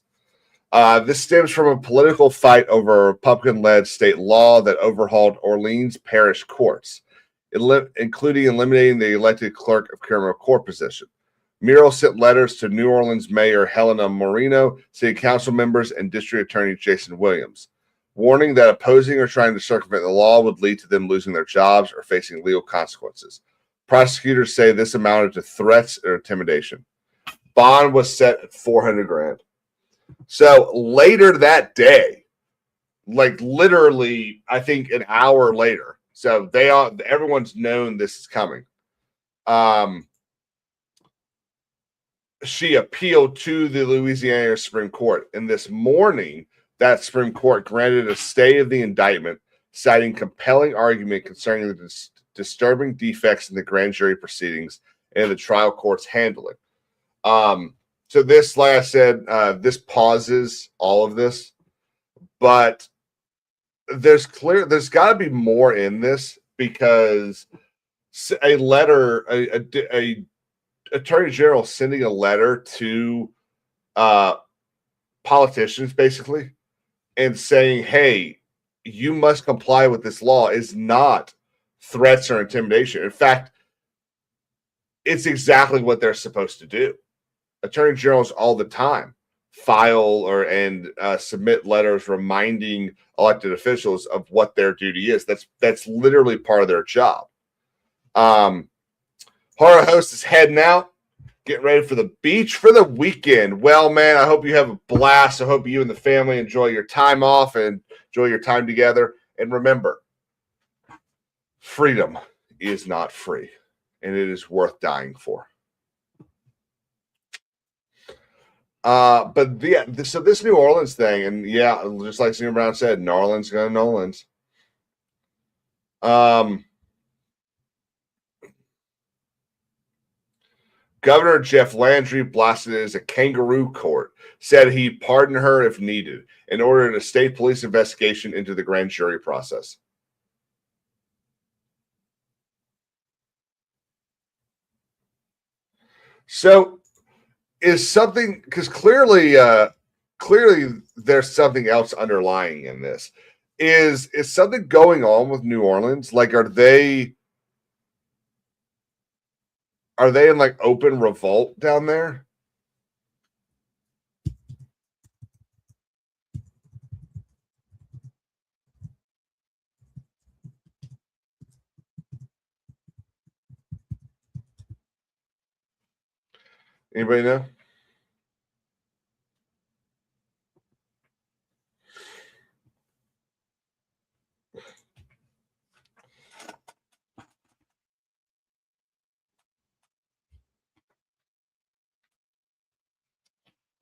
This stems from a political fight over a Republican-led state law that overhauled Orleans parish courts, including eliminating the elected clerk of criminal court position. Muriel sent letters to New Orleans Mayor Helena Moreno, city council members, and District Attorney Jason Williams, warning that opposing or trying to circumvent the law would lead to them losing their jobs or facing legal consequences. Prosecutors say this amounted to threats or intimidation. Bond was set at $400,000. So later that day, like literally, I think an hour later, so everyone's known this is coming. She appealed to the Louisiana Supreme Court, and this morning that Supreme Court granted a stay of the indictment, citing compelling argument concerning the disturbing defects in the grand jury proceedings and the trial court's handling. So this, like I said, this pauses all of this, but there's got to be more in this, because a letter, a attorney general sending a letter to politicians basically and saying, hey, you must comply with this law, is not threats or intimidation. In fact, it's exactly what they're supposed to do. Attorney generals all the time file and submit letters reminding elected officials of what their duty is. That's literally part of their job. Horror host is heading out, getting ready for the beach for the weekend. Well, man, I hope you have a blast. I hope you and the family enjoy your time off and enjoy your time together. And remember, freedom is not free, and it is worth dying for. But yeah, so this New Orleans thing, and yeah, just like Stephen Brown said, New Orleans going to Nolans. Governor Jeff Landry blasted it as a kangaroo court, said he'd pardon her if needed, and ordered a state police investigation into the grand jury process. So is something, because clearly there's something else underlying in this. Is something going on with New Orleans? Like, are they in like open revolt down there? Anybody know?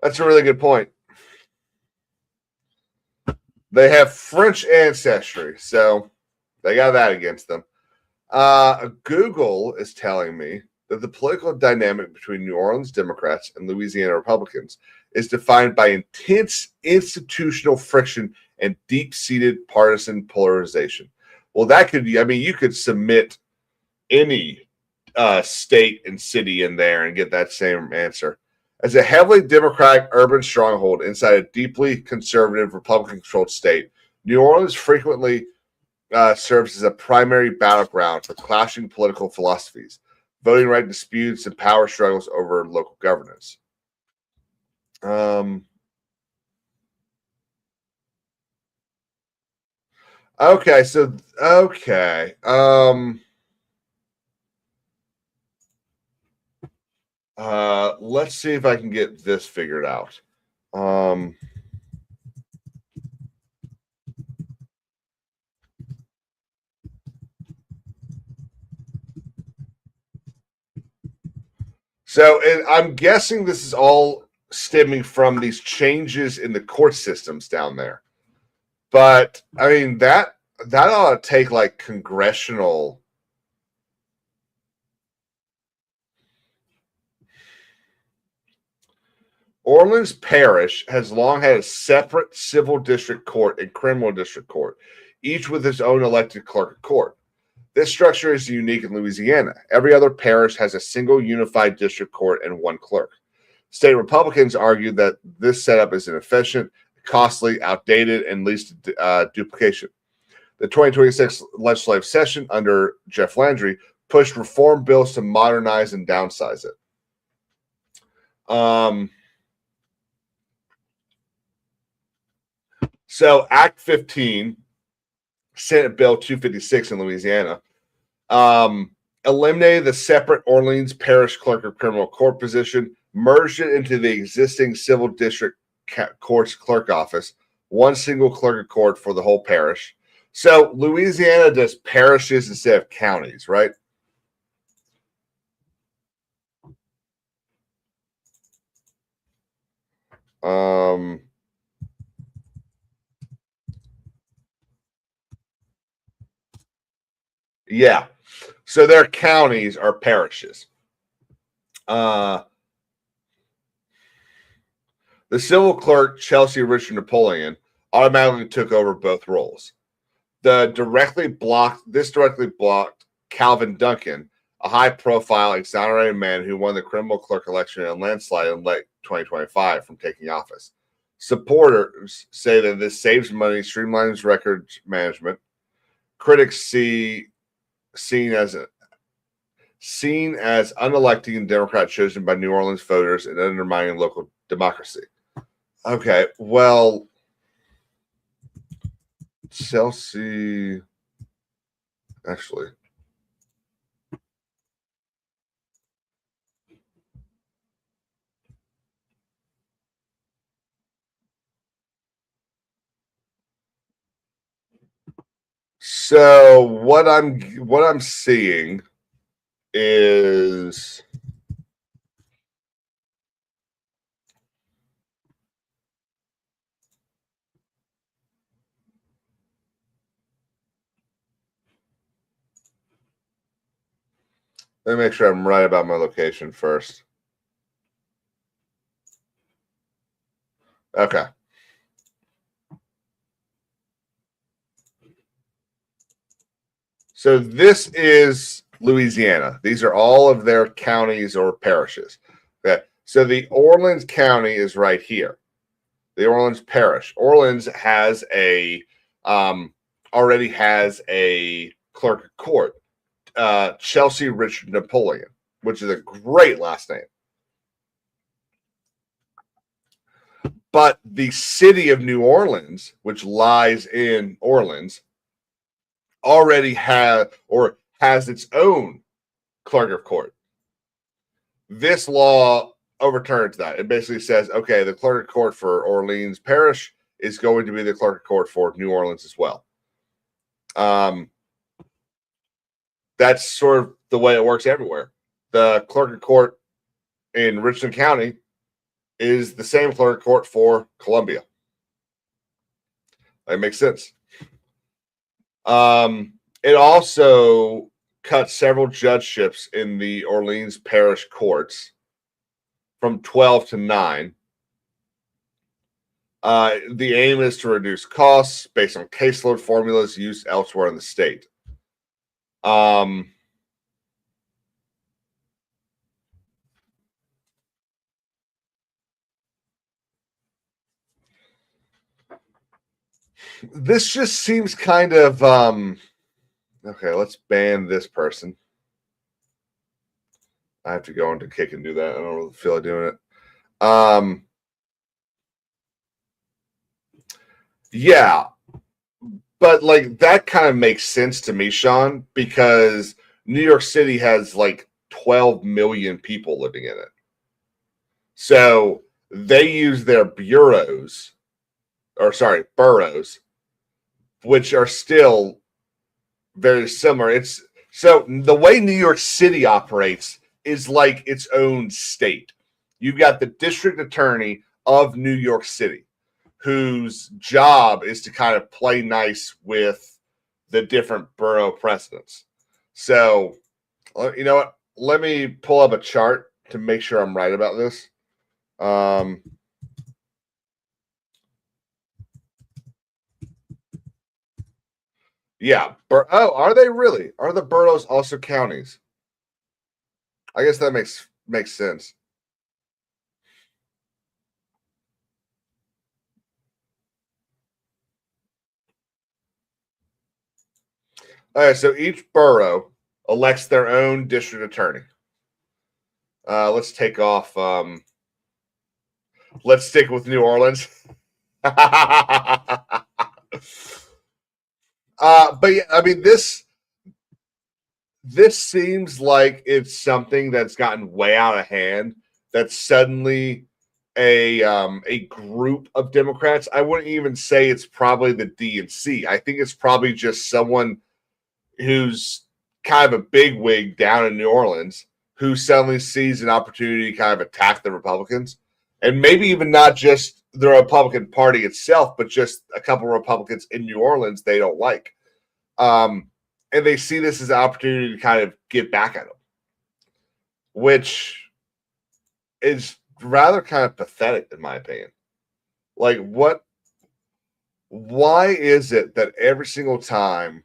That's a really good point. They have French ancestry, so they got that against them. Google is telling me that the political dynamic between New Orleans Democrats and Louisiana Republicans is defined by intense institutional friction and deep-seated partisan polarization. Well, that could be, I mean, you could submit any state and city in there and get that same answer. As a heavily Democratic urban stronghold inside a deeply conservative Republican-controlled state, New Orleans frequently serves as a primary battleground for clashing political philosophies, voting right disputes, and power struggles over local governance. Okay. Let's see if I can get this figured out. So, and I'm guessing this is all stemming from these changes in the court systems down there. But I mean, that ought to take like congressional. Orleans Parish has long had a separate civil district court and criminal district court, each with its own elected clerk of court. This structure is unique in Louisiana. Every other parish has a single unified district court and one clerk. State Republicans argue that this setup is inefficient, costly, outdated, and leads to duplication. The 2026 legislative session under Jeff Landry pushed reform bills to modernize and downsize it. So Act 15, Senate Bill 256 in Louisiana, eliminated the separate Orleans Parish Clerk of Criminal Court position, merged it into the existing Civil District Court's clerk office, one single clerk of court for the whole parish. So Louisiana does parishes instead of counties, right? Yeah. So their counties are parishes. The civil clerk, Chelsea Richard Napoleon, automatically took over both roles. This directly blocked Calvin Duncan, a high-profile, exonerated man who won the criminal clerk election in a landslide in late 2025 from taking office. Supporters say that this saves money, streamlines records management. Critics seen as unelected Democrat chosen by New Orleans voters and undermining local democracy. Okay, well, Chelsea, actually. So what I'm seeing is let me make sure I'm right about my location first. Okay. So this is Louisiana. These are all of their counties or parishes. Okay. So the Orleans County is right here. The Orleans Parish. Orleans has already has a clerk of court, Chelsea Richard Napoleon, which is a great last name. But the city of New Orleans, which lies in Orleans, already has its own clerk of court. This law overturns that. It basically says, okay, the clerk of court for Orleans Parish is going to be the clerk of court for New Orleans as well. That's sort of the way it works everywhere. The clerk of court in Richland County is the same clerk of court for Columbia. That makes sense. It also cut several judgeships in the Orleans Parish courts from 12 to 9. The aim is to reduce costs based on caseload formulas used elsewhere in the state. This just seems kind of okay, let's ban this person. I have to go into Kick and do that. I don't really feel like doing it. Yeah, but like that kind of makes sense to me, Sean, because New York City has like 12 million people living in it. So they use their boroughs, which are still very similar. So the way New York City operates is like its own state. You've got the district attorney of New York City, whose job is to kind of play nice with the different borough presidents. So, you know what? Let me pull up a chart to make sure I'm right about this. Yeah. Are they really? Are the boroughs also counties? I guess that makes sense. All right, so each borough elects their own district attorney. Let's take off. Let's stick with New Orleans. But yeah, I mean this seems like it's something that's gotten way out of hand. That's suddenly a group of Democrats. I wouldn't even say it's probably the DNC. I think it's probably just someone who's kind of a bigwig down in New Orleans who suddenly sees an opportunity to kind of attack the Republicans, and maybe even not just the Republican Party itself, but just a couple of Republicans in New Orleans they don't like. and they see this as an opportunity to kind of get back at them, which is rather kind of pathetic in my opinion. Like, why is it that every single time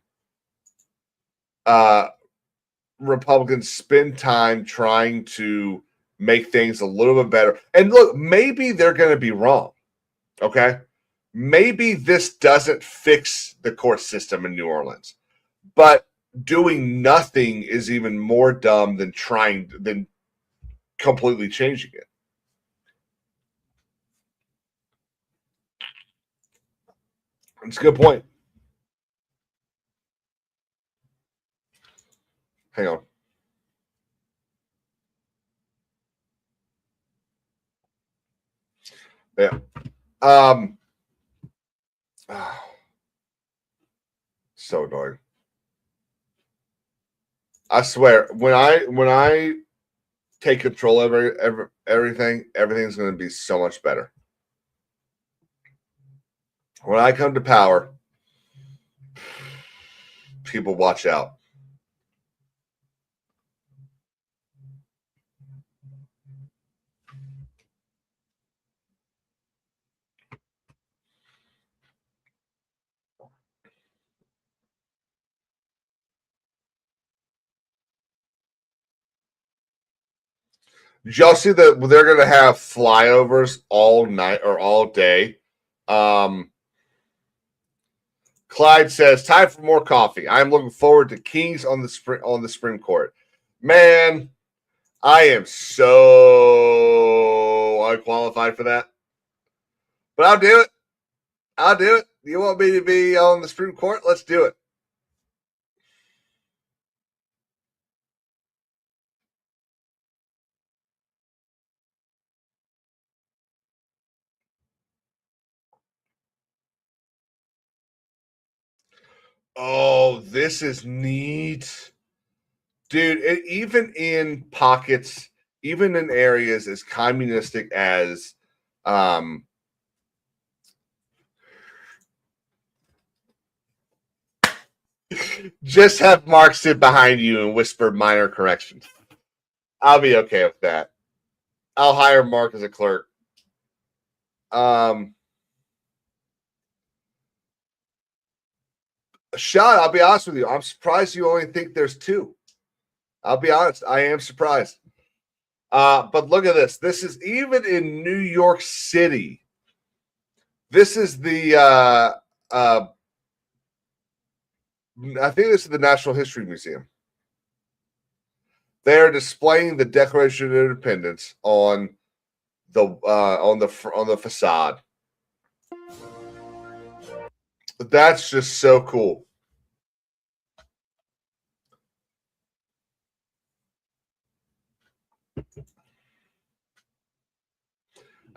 Republicans spend time trying to make things a little bit better? And look, maybe they're going to be wrong. Okay. Maybe this doesn't fix the court system in New Orleans, but doing nothing is even more dumb than than completely changing it. It's a good point. Hang on. Yeah. So annoying. I swear, when I take control of everything, everything's going to be so much better. When I come to power, people watch out. Did y'all see that they're going to have flyovers all night or all day? Clyde says, "Time for more coffee. I'm looking forward to Kings on the Supreme Court." Man, I am so unqualified for that, but I'll do it. I'll do it. You want me to be on the Supreme Court? Let's do it. Oh, this is neat. Dude, even in pockets, even in areas as communistic as just have Mark sit behind you and whisper minor corrections. I'll be okay with that. I'll hire Mark as a clerk. Shot, I'll be honest with you. I'm surprised you only think there's two. I'll be honest. I am surprised. But look at this. This is even in New York City. This is the I think this is the National History Museum. They are displaying the Declaration of Independence on the facade. That's just so cool.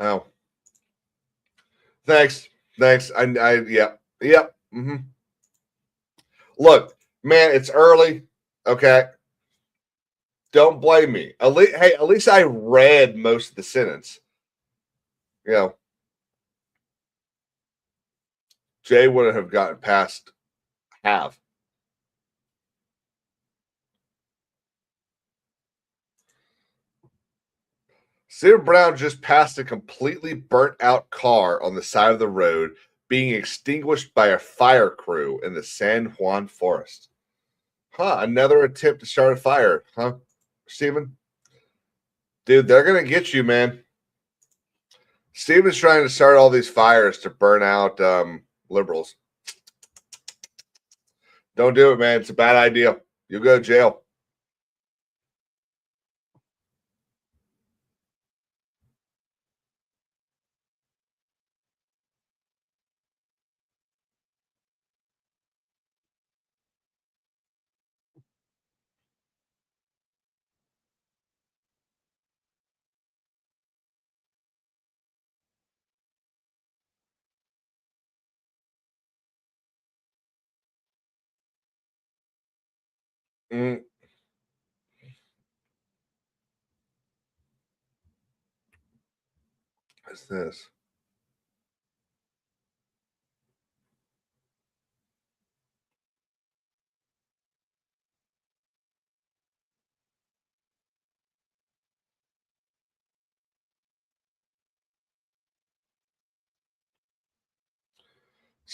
Oh, thanks. Yep. Mm-hmm. Look, man, it's early. Okay. Don't blame me. At least I read most of the sentence. You know, Jay wouldn't have gotten past half. Sarah Brown just passed a completely burnt out car on the side of the road being extinguished by a fire crew in the San Juan forest. Huh, another attempt to start a fire, huh, Steven? Dude, they're going to get you, man. Steven's trying to start all these fires to burn out liberals. Don't do it, man. It's a bad idea. You'll go to jail. Mm. What's this?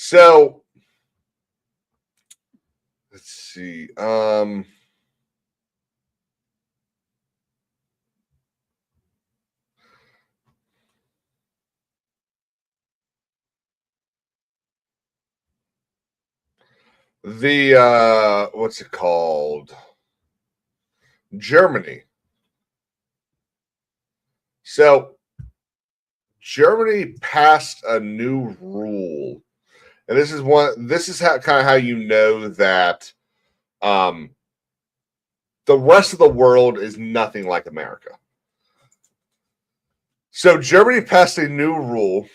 So let's see. The what's it called? Germany. So Germany passed a new rule, and this is how kind of how you know that the rest of the world is nothing like America. So Germany passed a new rule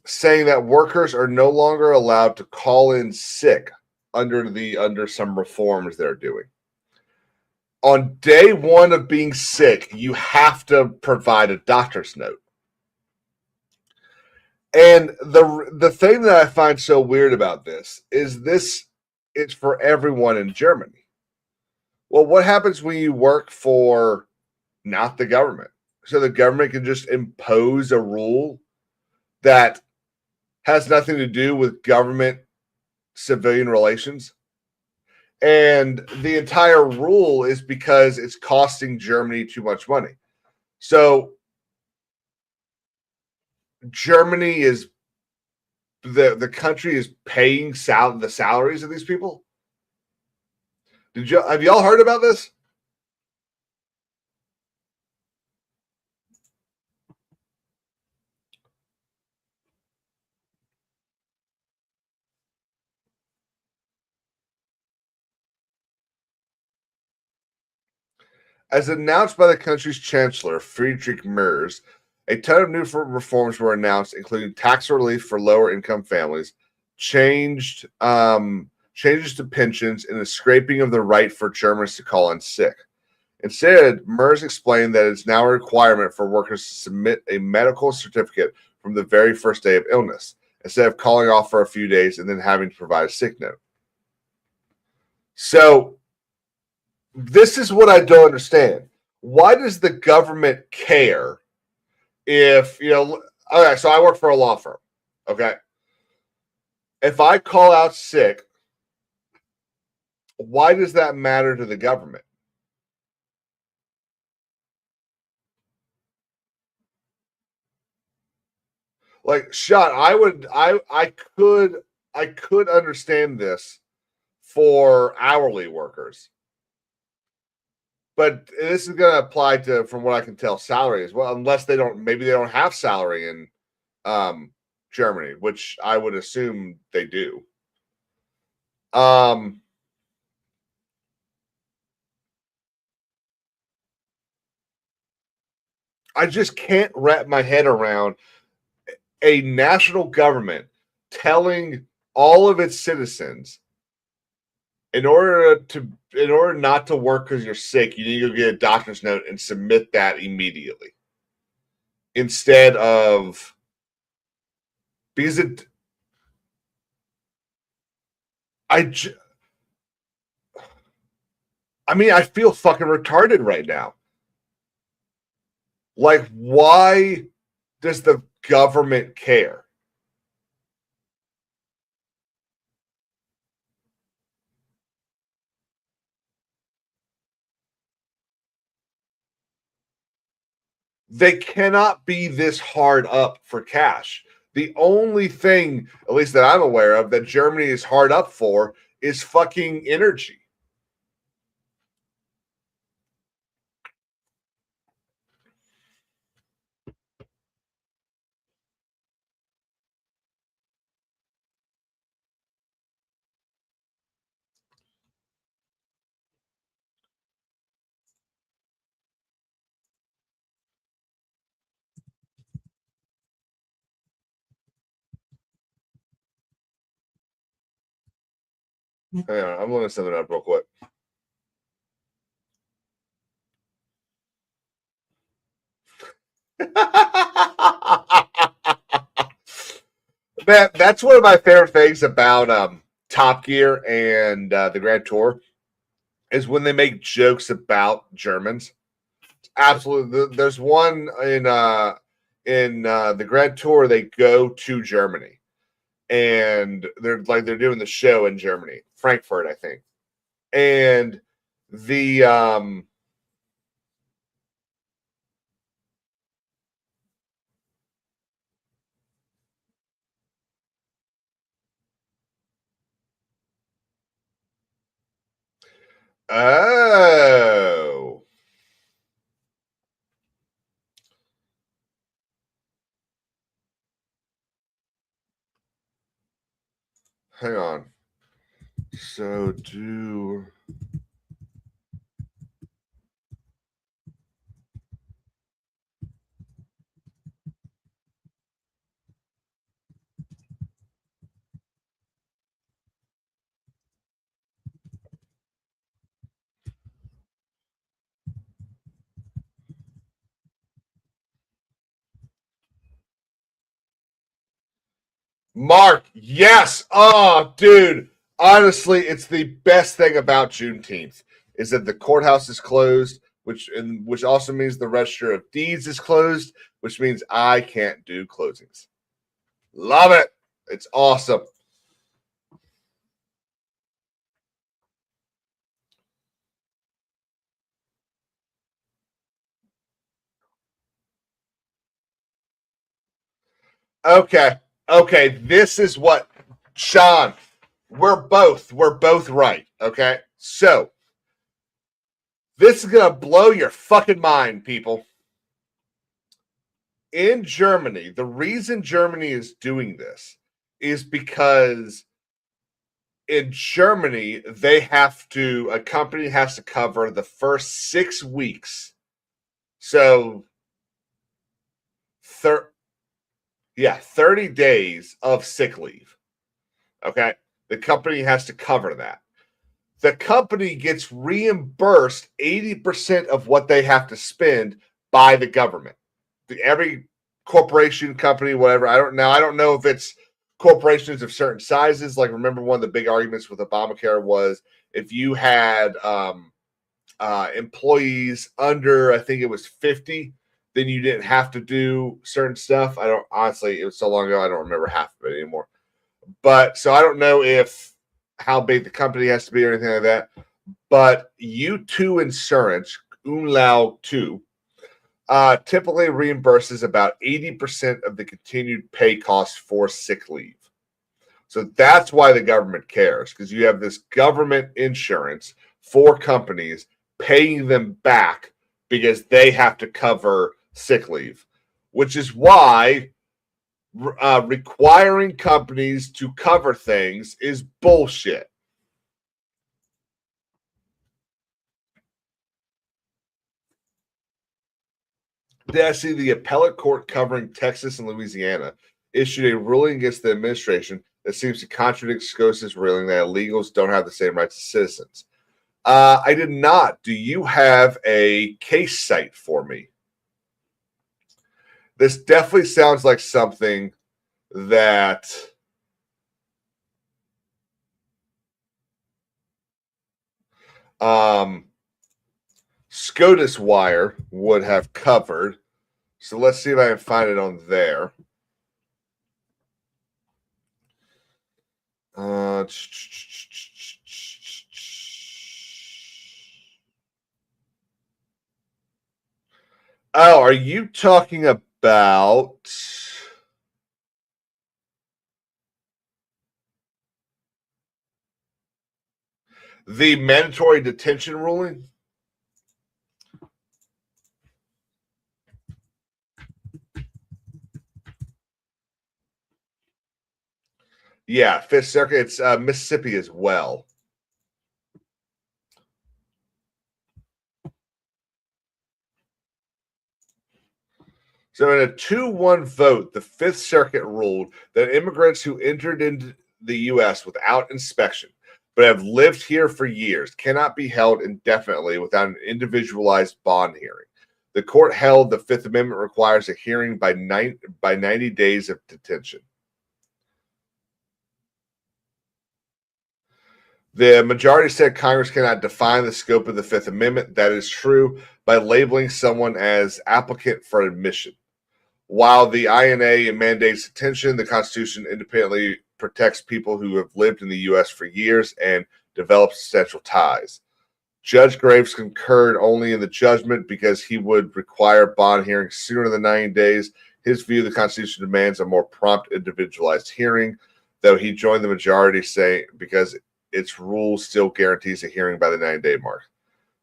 saying that workers are no longer allowed to call in sick under some reforms they're doing. On day one of being sick, you have to provide a doctor's note. And the thing that I find so weird about this is for everyone in Germany. Well, what happens when you work for not the government? So the government can just impose a rule that has nothing to do with government civilian relations. And the entire rule is because it's costing Germany too much money. So Germany is the country is paying the salaries of these people. Have y'all heard about this? As announced by the country's chancellor, Friedrich Merz, a ton of new reforms were announced, including tax relief for lower-income families, changes to pensions, and the scraping of the right for Germans to call in sick. Instead, Merz explained that it's now a requirement for workers to submit a medical certificate from the very first day of illness, instead of calling off for a few days and then having to provide a sick note. So this is what I don't understand. Why does the government care if, okay, so I work for a law firm, okay? If I call out sick, why does that matter to the government? Like, Sean, I could understand this for hourly workers. But this is going to apply to, from what I can tell, salary as well, unless maybe they don't have salary in Germany, which I would assume they do. I just can't wrap my head around a national government telling all of its citizens, in order not to work because you're sick, you need to go get a doctor's note and submit that immediately. Instead of, because I feel fucking retarded right now. Like, why does the government care? They cannot be this hard up for cash. The only thing, at least that I'm aware of, that Germany is hard up for is fucking energy. Hang on, I'm looking something up real quick. That's one of my favorite things about Top Gear and the Grand Tour is when they make jokes about Germans. Absolutely, there's one in the Grand Tour. They go to Germany, and they're doing the show in Germany, Frankfurt, I think. And the oh. Hang on. So do Mark, yes. Oh, dude. Honestly, it's the best thing about Juneteenth is that the courthouse is closed, which also means the Register of Deeds is closed, which means I can't do closings. Love it. It's awesome. Okay. This is what, Sean, we're both right. Okay. So this is going to blow your fucking mind, people. In Germany, the reason Germany is doing this is because in Germany, a company has to cover the first 6 weeks. So 30 days of sick leave. Okay. The company has to cover that. The company gets reimbursed 80% of what they have to spend by the government. Every corporation, company, whatever. I don't know if it's corporations of certain sizes. Like, remember, one of the big arguments with Obamacare was if you had employees under, I think it was 50, then you didn't have to do certain stuff. Honestly, it was so long ago, I don't remember half of it anymore. But so I don't know how big the company has to be or anything like that. But U2 Insurance, Umlaut 2, typically reimburses about 80% of the continued pay costs for sick leave. So that's why the government cares, because you have this government insurance for companies paying them back because they have to cover sick leave, which is why requiring companies to cover things is bullshit. The appellate court covering Texas and Louisiana issued a ruling against the administration that seems to contradict Scotia's ruling that illegals don't have the same rights as citizens. I did not. Do you have a case cite for me? This definitely sounds like something that SCOTUS Wire would have covered. So let's see if I can find it on there. Oh, are you talking about the mandatory detention ruling? Yeah, Fifth Circuit. It's Mississippi as well. So in a 2-1 vote, the Fifth Circuit ruled that immigrants who entered into the U.S. without inspection but have lived here for years cannot be held indefinitely without an individualized bond hearing. The court held the Fifth Amendment requires a hearing by 90 days of detention. The majority said Congress cannot define the scope of the Fifth Amendment. That is true by labeling someone as applicant for admission. While the INA mandates detention, the Constitution independently protects people who have lived in the U.S. for years and develops essential ties. Judge Graves concurred only in the judgment because he would require bond hearings sooner than 90 days. His view, the Constitution demands a more prompt, individualized hearing, though he joined the majority saying because its rule still guarantees a hearing by the 90-day mark.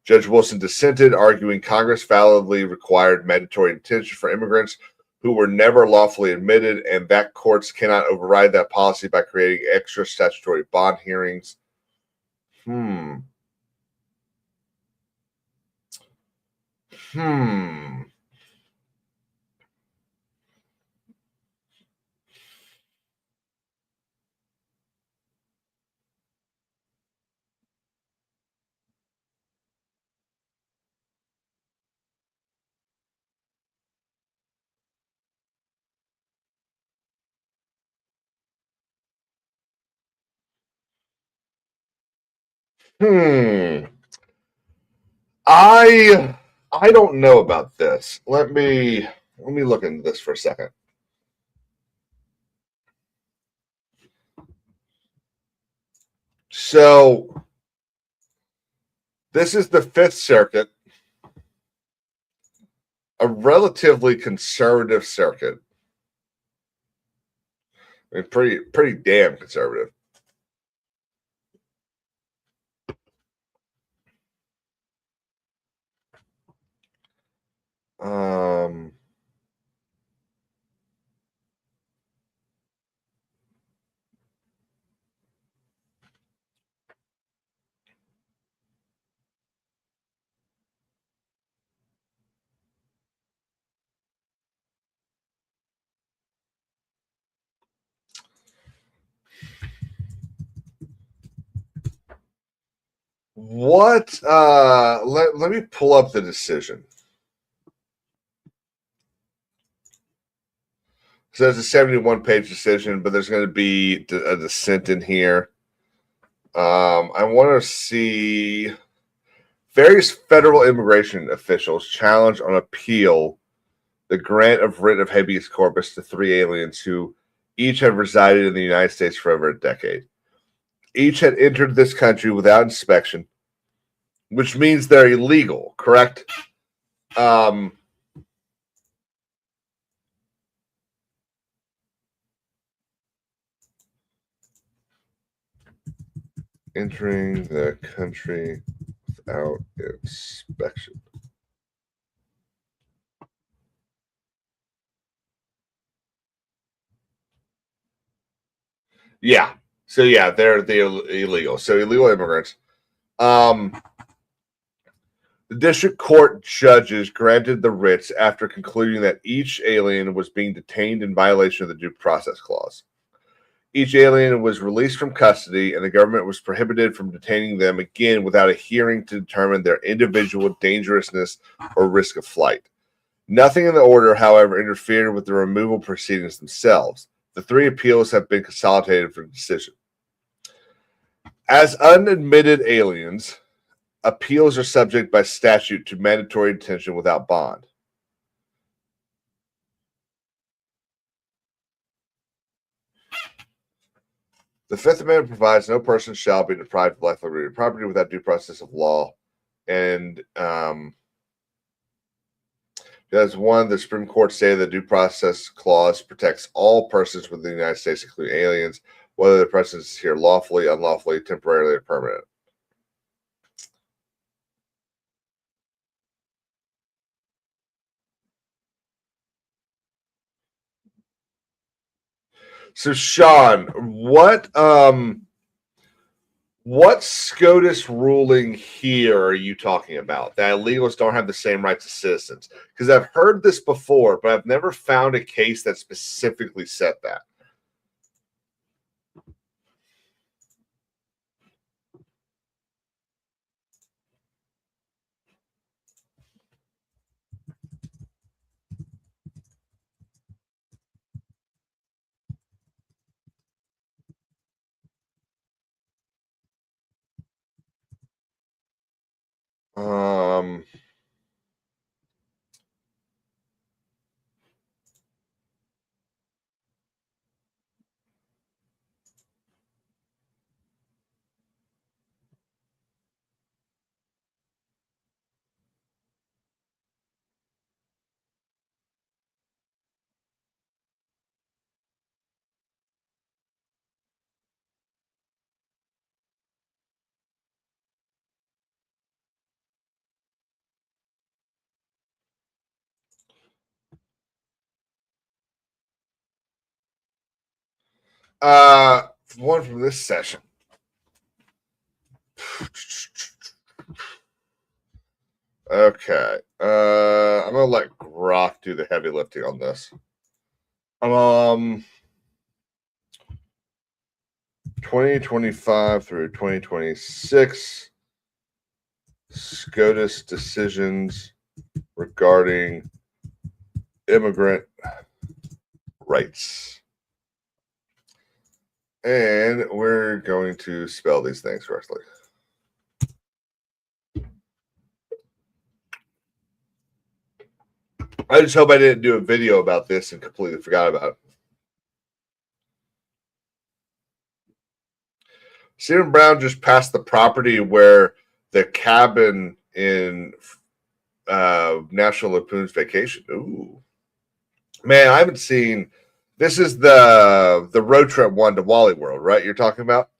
Judge Wilson dissented, arguing Congress validly required mandatory detention for immigrants who were never lawfully admitted, and that courts cannot override that policy by creating extra statutory bond hearings. Hmm. I don't know about this. Let me look into this for a second. So this is the Fifth Circuit, a relatively conservative circuit. I mean, pretty damn conservative. What? Let me pull up the decision. So it's a 71-page decision, but there's going to be a dissent in here. I want to see various federal immigration officials challenge on appeal the grant of writ of habeas corpus to 3 aliens who each have resided in the United States for over a decade. Each had entered this country without inspection, which means they're illegal, correct? Entering the country without inspection. Yeah. So yeah, they're illegal. So illegal immigrants. The district court judges granted the writs after concluding that each alien was being detained in violation of the Due Process Clause. Each alien was released from custody, and the government was prohibited from detaining them again without a hearing to determine their individual dangerousness or risk of flight. Nothing in the order, however, interfered with the removal proceedings themselves. The 3 appeals have been consolidated for decision. As unadmitted aliens, appeals are subject by statute to mandatory detention without bond. The Fifth Amendment provides no person shall be deprived of life, liberty, or property without due process of law. And as one, the Supreme Court say the Due Process Clause protects all persons within the United States, including aliens, whether their presence is here lawfully, unlawfully, temporarily, or permanent. So, Sean, what SCOTUS ruling here are you talking about? That illegals don't have the same rights as citizens? Because I've heard this before, but I've never found a case that specifically said that. One from this session. Okay. I'm gonna let Groff do the heavy lifting on this. 2025 through 2026 SCOTUS decisions regarding immigrant rights. And we're going to spell these things correctly. I just hope I didn't do a video about this and completely forgot about it. Stephen Brown just passed the property where the cabin in National Lampoon's Vacation. Ooh, man, I haven't seen. This is the road trip one to Wally World, right? You're talking about.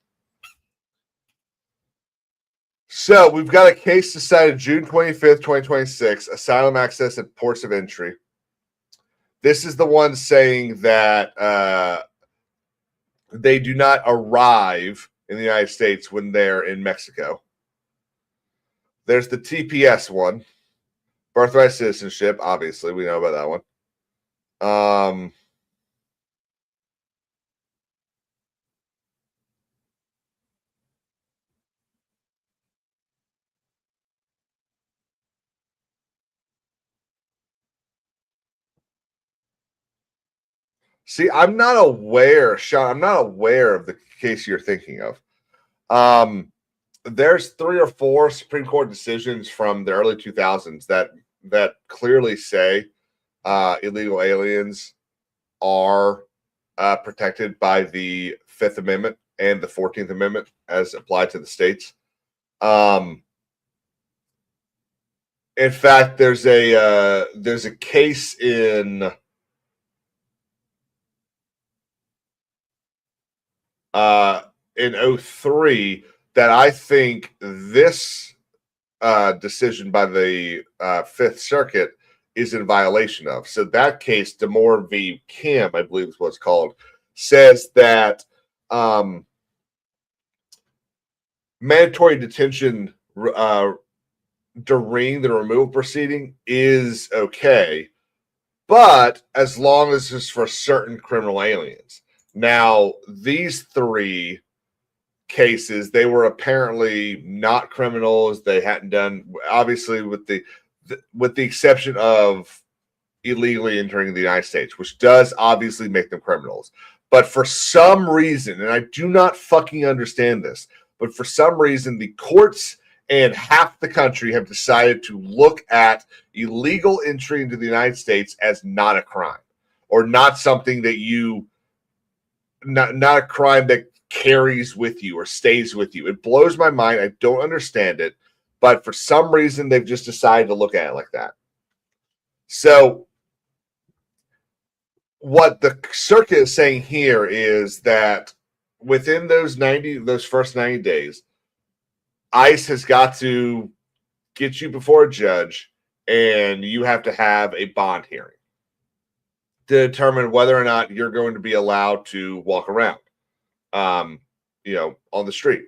So we've got a case decided June 25th, 2026. Asylum access at ports of entry. This is the one saying that they do not arrive in the United States when they're in Mexico. There's the TPS one, birthright citizenship. Obviously, we know about that one. See, I'm not aware, Sean. I'm not aware of the case you're thinking of. There's 3 or 4 Supreme Court decisions from the early 2000s that clearly say illegal aliens are protected by the Fifth Amendment and the 14th Amendment as applied to the states. In fact, there's a case in 03 that I think this decision by the Fifth Circuit is in violation of. So that case, Demore v. Kim, I believe is what it's called, says that mandatory detention during the removal proceeding is okay, but as long as it's for certain criminal aliens. Now, these 3 cases, they were apparently not criminals. They hadn't done, obviously, with the exception of illegally entering the United States, which does obviously make them criminals. But for some reason, and I do not fucking understand this, but for some reason, the courts and half the country have decided to look at illegal entry into the United States as not a crime, or not something that not a crime that carries with you or stays with you. It blows my mind. I don't understand it, but for some reason they've just decided to look at it like that. So what the circuit is saying here is that within those first 90 days, ICE has got to get you before a judge, and you have to have a bond hearing to determine whether or not you're going to be allowed to walk around, on the street.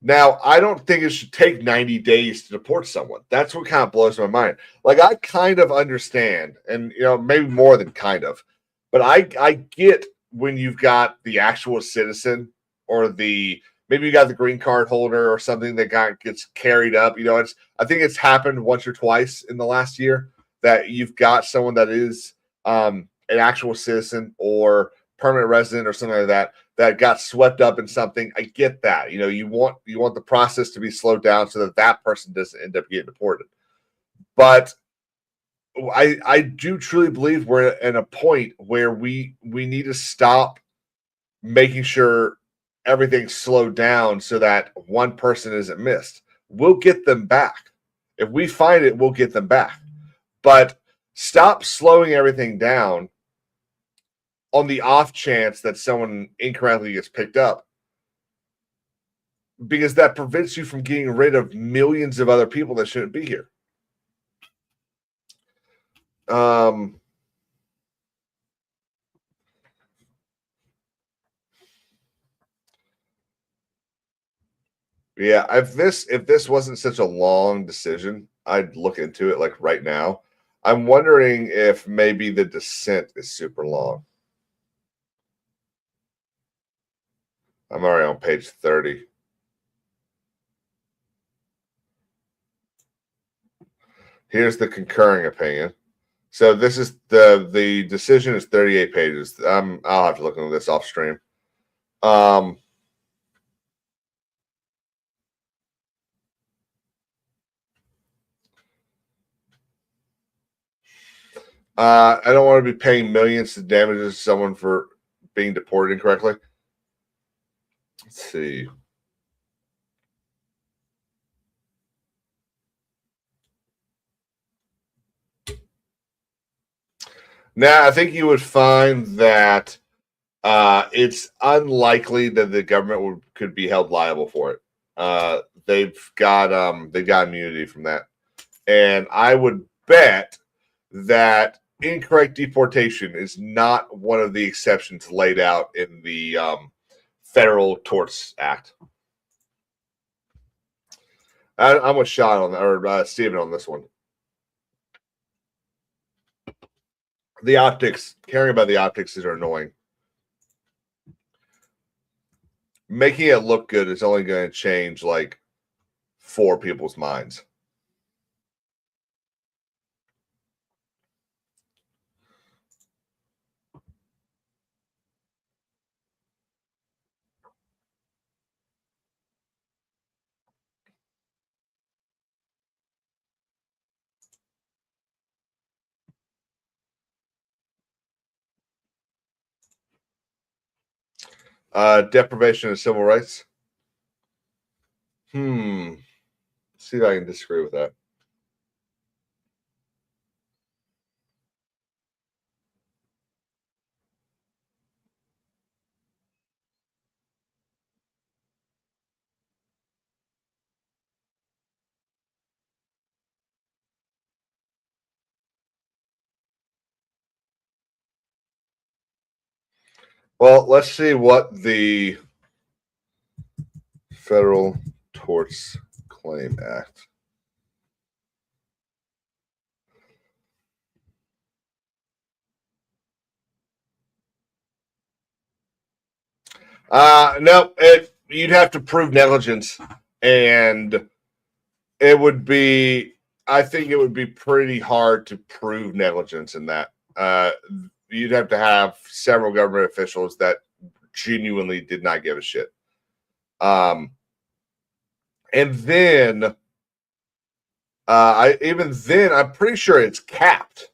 Now, I don't think it should take 90 days to deport someone. That's what kind of blows my mind. Like, I kind of understand, and, maybe more than kind of, but I get when you've got the actual citizen or maybe you got the green card holder or something that gets carried up. I think it's happened once or twice in the last year that you've got someone that is an actual citizen or permanent resident or something like that got swept up in something. I get that. You want the process to be slowed down so that person doesn't end up getting deported. But I do truly believe we're at a point where we need to stop making sure everything's slowed down so that one person isn't missed. We'll get them back. If we find it, we'll get them back. But stop slowing everything down on the off chance that someone incorrectly gets picked up, because that prevents you from getting rid of millions of other people that shouldn't be here. Yeah, if this wasn't such a long decision, I'd look into it like right now. I'm wondering if maybe the dissent is super long. I'm already on page 30. Here's the concurring opinion. So this is the decision is 38 pages. I'll have to look into this off stream. I don't want to be paying millions to damages to someone for being deported incorrectly. Let's see. Now, I think you would find that it's unlikely that the government could be held liable for it. They've got immunity from that, and I would bet that incorrect deportation is not one of the exceptions laid out in the Federal Torts Act. I'm with Sean on that, or Steven on this one. The optics, caring about the optics is annoying. Making it look good is only going to change like 4 people's minds. Deprivation of civil rights. See if I can disagree with that. Well, let's see what the Federal Torts Claim Act. No, you'd have to prove negligence, and it would be. I think it would be pretty hard to prove negligence in that. You'd have to have several government officials that genuinely did not give a shit. And then, I'm pretty sure it's capped.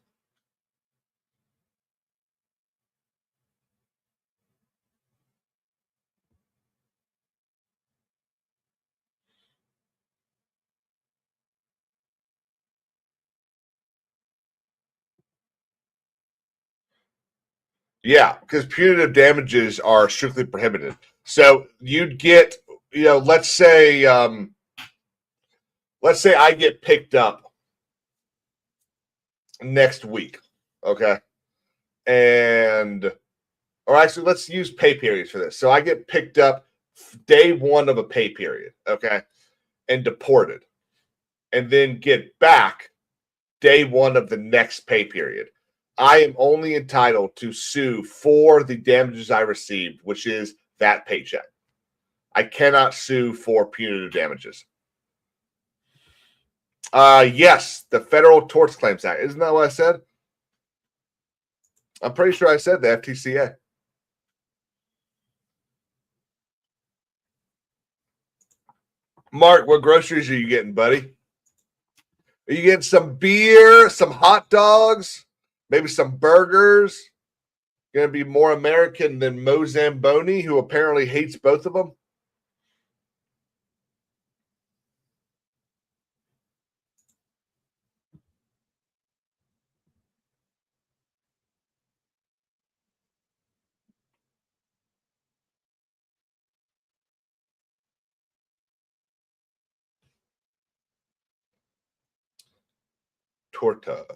Yeah, because punitive damages are strictly prohibited. So you'd get, let's say I get picked up next week, okay, or actually let's use pay periods for this. So I get picked up day 1 of a pay period, okay, and deported, and then get back day 1 of the next pay period. I am only entitled to sue for the damages I received, which is that paycheck. I cannot sue for punitive damages. Yes, the Federal Torts Claims Act. Isn't that what I said? I'm pretty sure I said the FTCA. Mark, what groceries are you getting, buddy? Are you getting some beer, some hot dogs, maybe some burgers? Going to be more American than Mo Zamboni, who apparently hates both of them? Torta.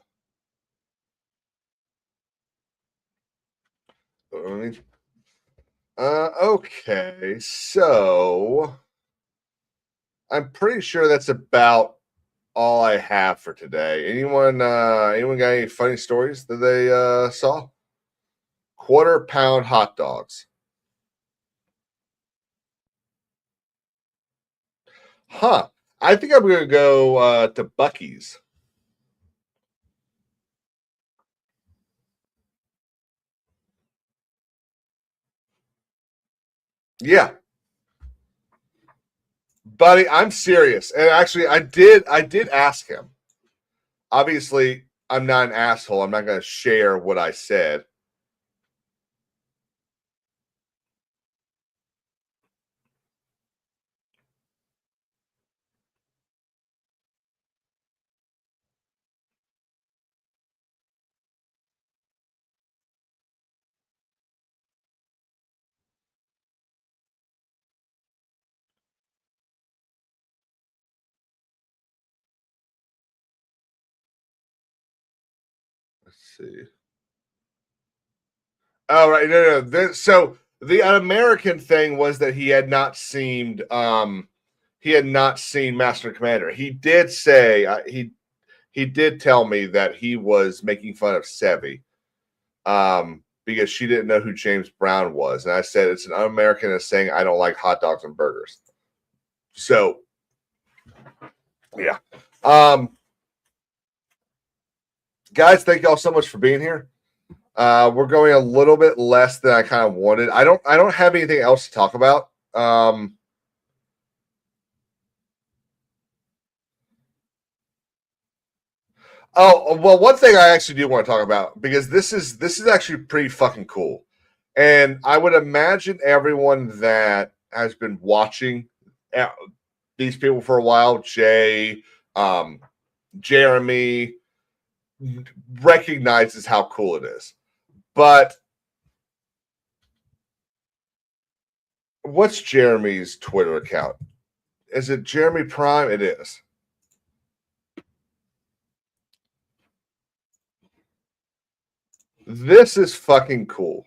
Okay, so I'm pretty sure that's about all I have for today. Anyone got any funny stories that they saw? Quarter-pound hot dogs. Huh. I think I'm going to go to Buc-ee's. Yeah. Buddy, I'm serious. And actually, I did ask him. Obviously, I'm not an asshole. I'm not going to share what I said. Let's see. Oh, right. No. So the American thing was that he had not seen Master and Commander. He did say he did tell me that he was making fun of Sevi because she didn't know who James Brown was. And I said it's an un-American that's saying I don't like hot dogs and burgers. So yeah. Guys, thank y'all so much for being here. We're going a little bit less than I kind of wanted. I don't have anything else to talk about. Oh, well, one thing I actually do want to talk about, because this is actually pretty fucking cool. And I would imagine everyone that has been watching these people for a while, Jay, Jeremy, recognizes how cool it is. But what's Jeremy's Twitter account? Is it Jeremy Prime? It is. This is fucking cool.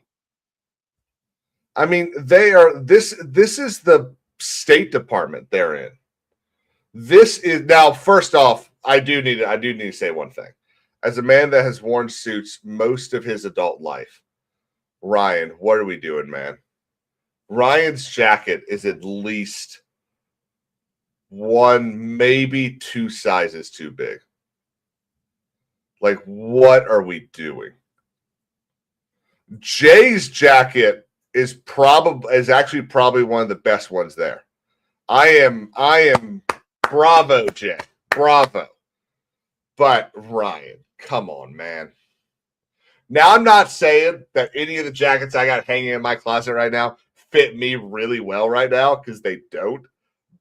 I mean, they are this is the State Department they're in. This is now, first off, I do need to say one thing. As a man that has worn suits most of his adult life, Ryan, what are we doing, man? Ryan's jacket is at least one, maybe two sizes too big. Like, what are we doing? Jay's jacket is actually probably one of the best ones there. I am bravo, Jay. Bravo. But Ryan, come on, man. Now, I'm not saying that any of the jackets I got hanging in my closet right now fit me really well right now, because they don't.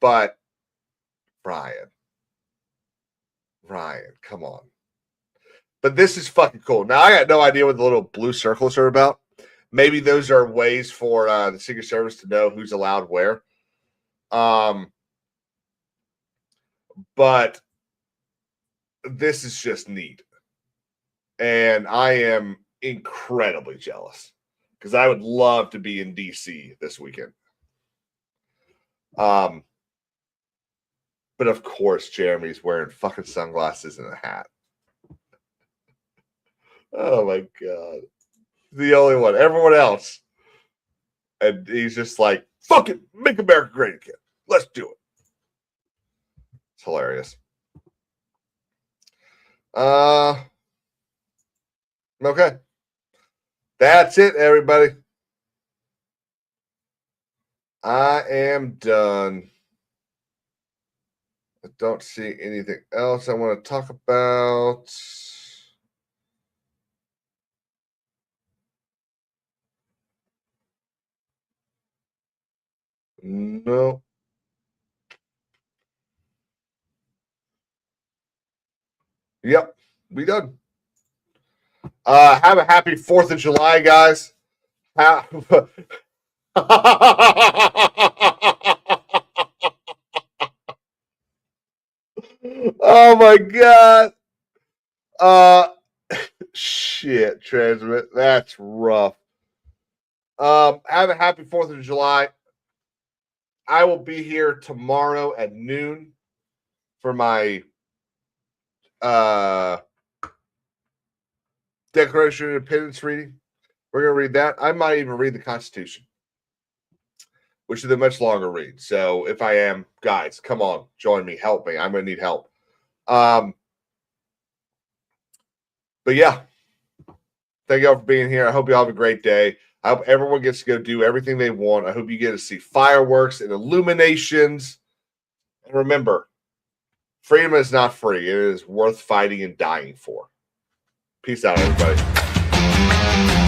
But Ryan, come on. But this is fucking cool. Now, I got no idea what the little blue circles are about. Maybe those are ways for the Secret Service to know who's allowed where. But this is just neat. And I am incredibly jealous, because I would love to be in DC this weekend. But of course, Jeremy's wearing fucking sunglasses and a hat. Oh my God. The only one. Everyone else. And he's just like, fuck it, make America great again. Let's do it. It's hilarious. Okay. That's it, everybody. I am done. I don't see anything else I want to talk about. No. Yep, we done. Have a happy 4th of July, guys. Oh my God. Shit, transmit. That's rough. Have a happy 4th of July. I will be here tomorrow at noon for my Declaration of Independence reading. We're going to read that. I might even read the Constitution, which is a much longer read. So if I am, guys, come on, join me, help me. I'm going to need help. But yeah, thank y'all for being here. I hope y'all have a great day. I hope everyone gets to go do everything they want. I hope you get to see fireworks and illuminations. And remember, freedom is not free. It is worth fighting and dying for. Peace out, everybody.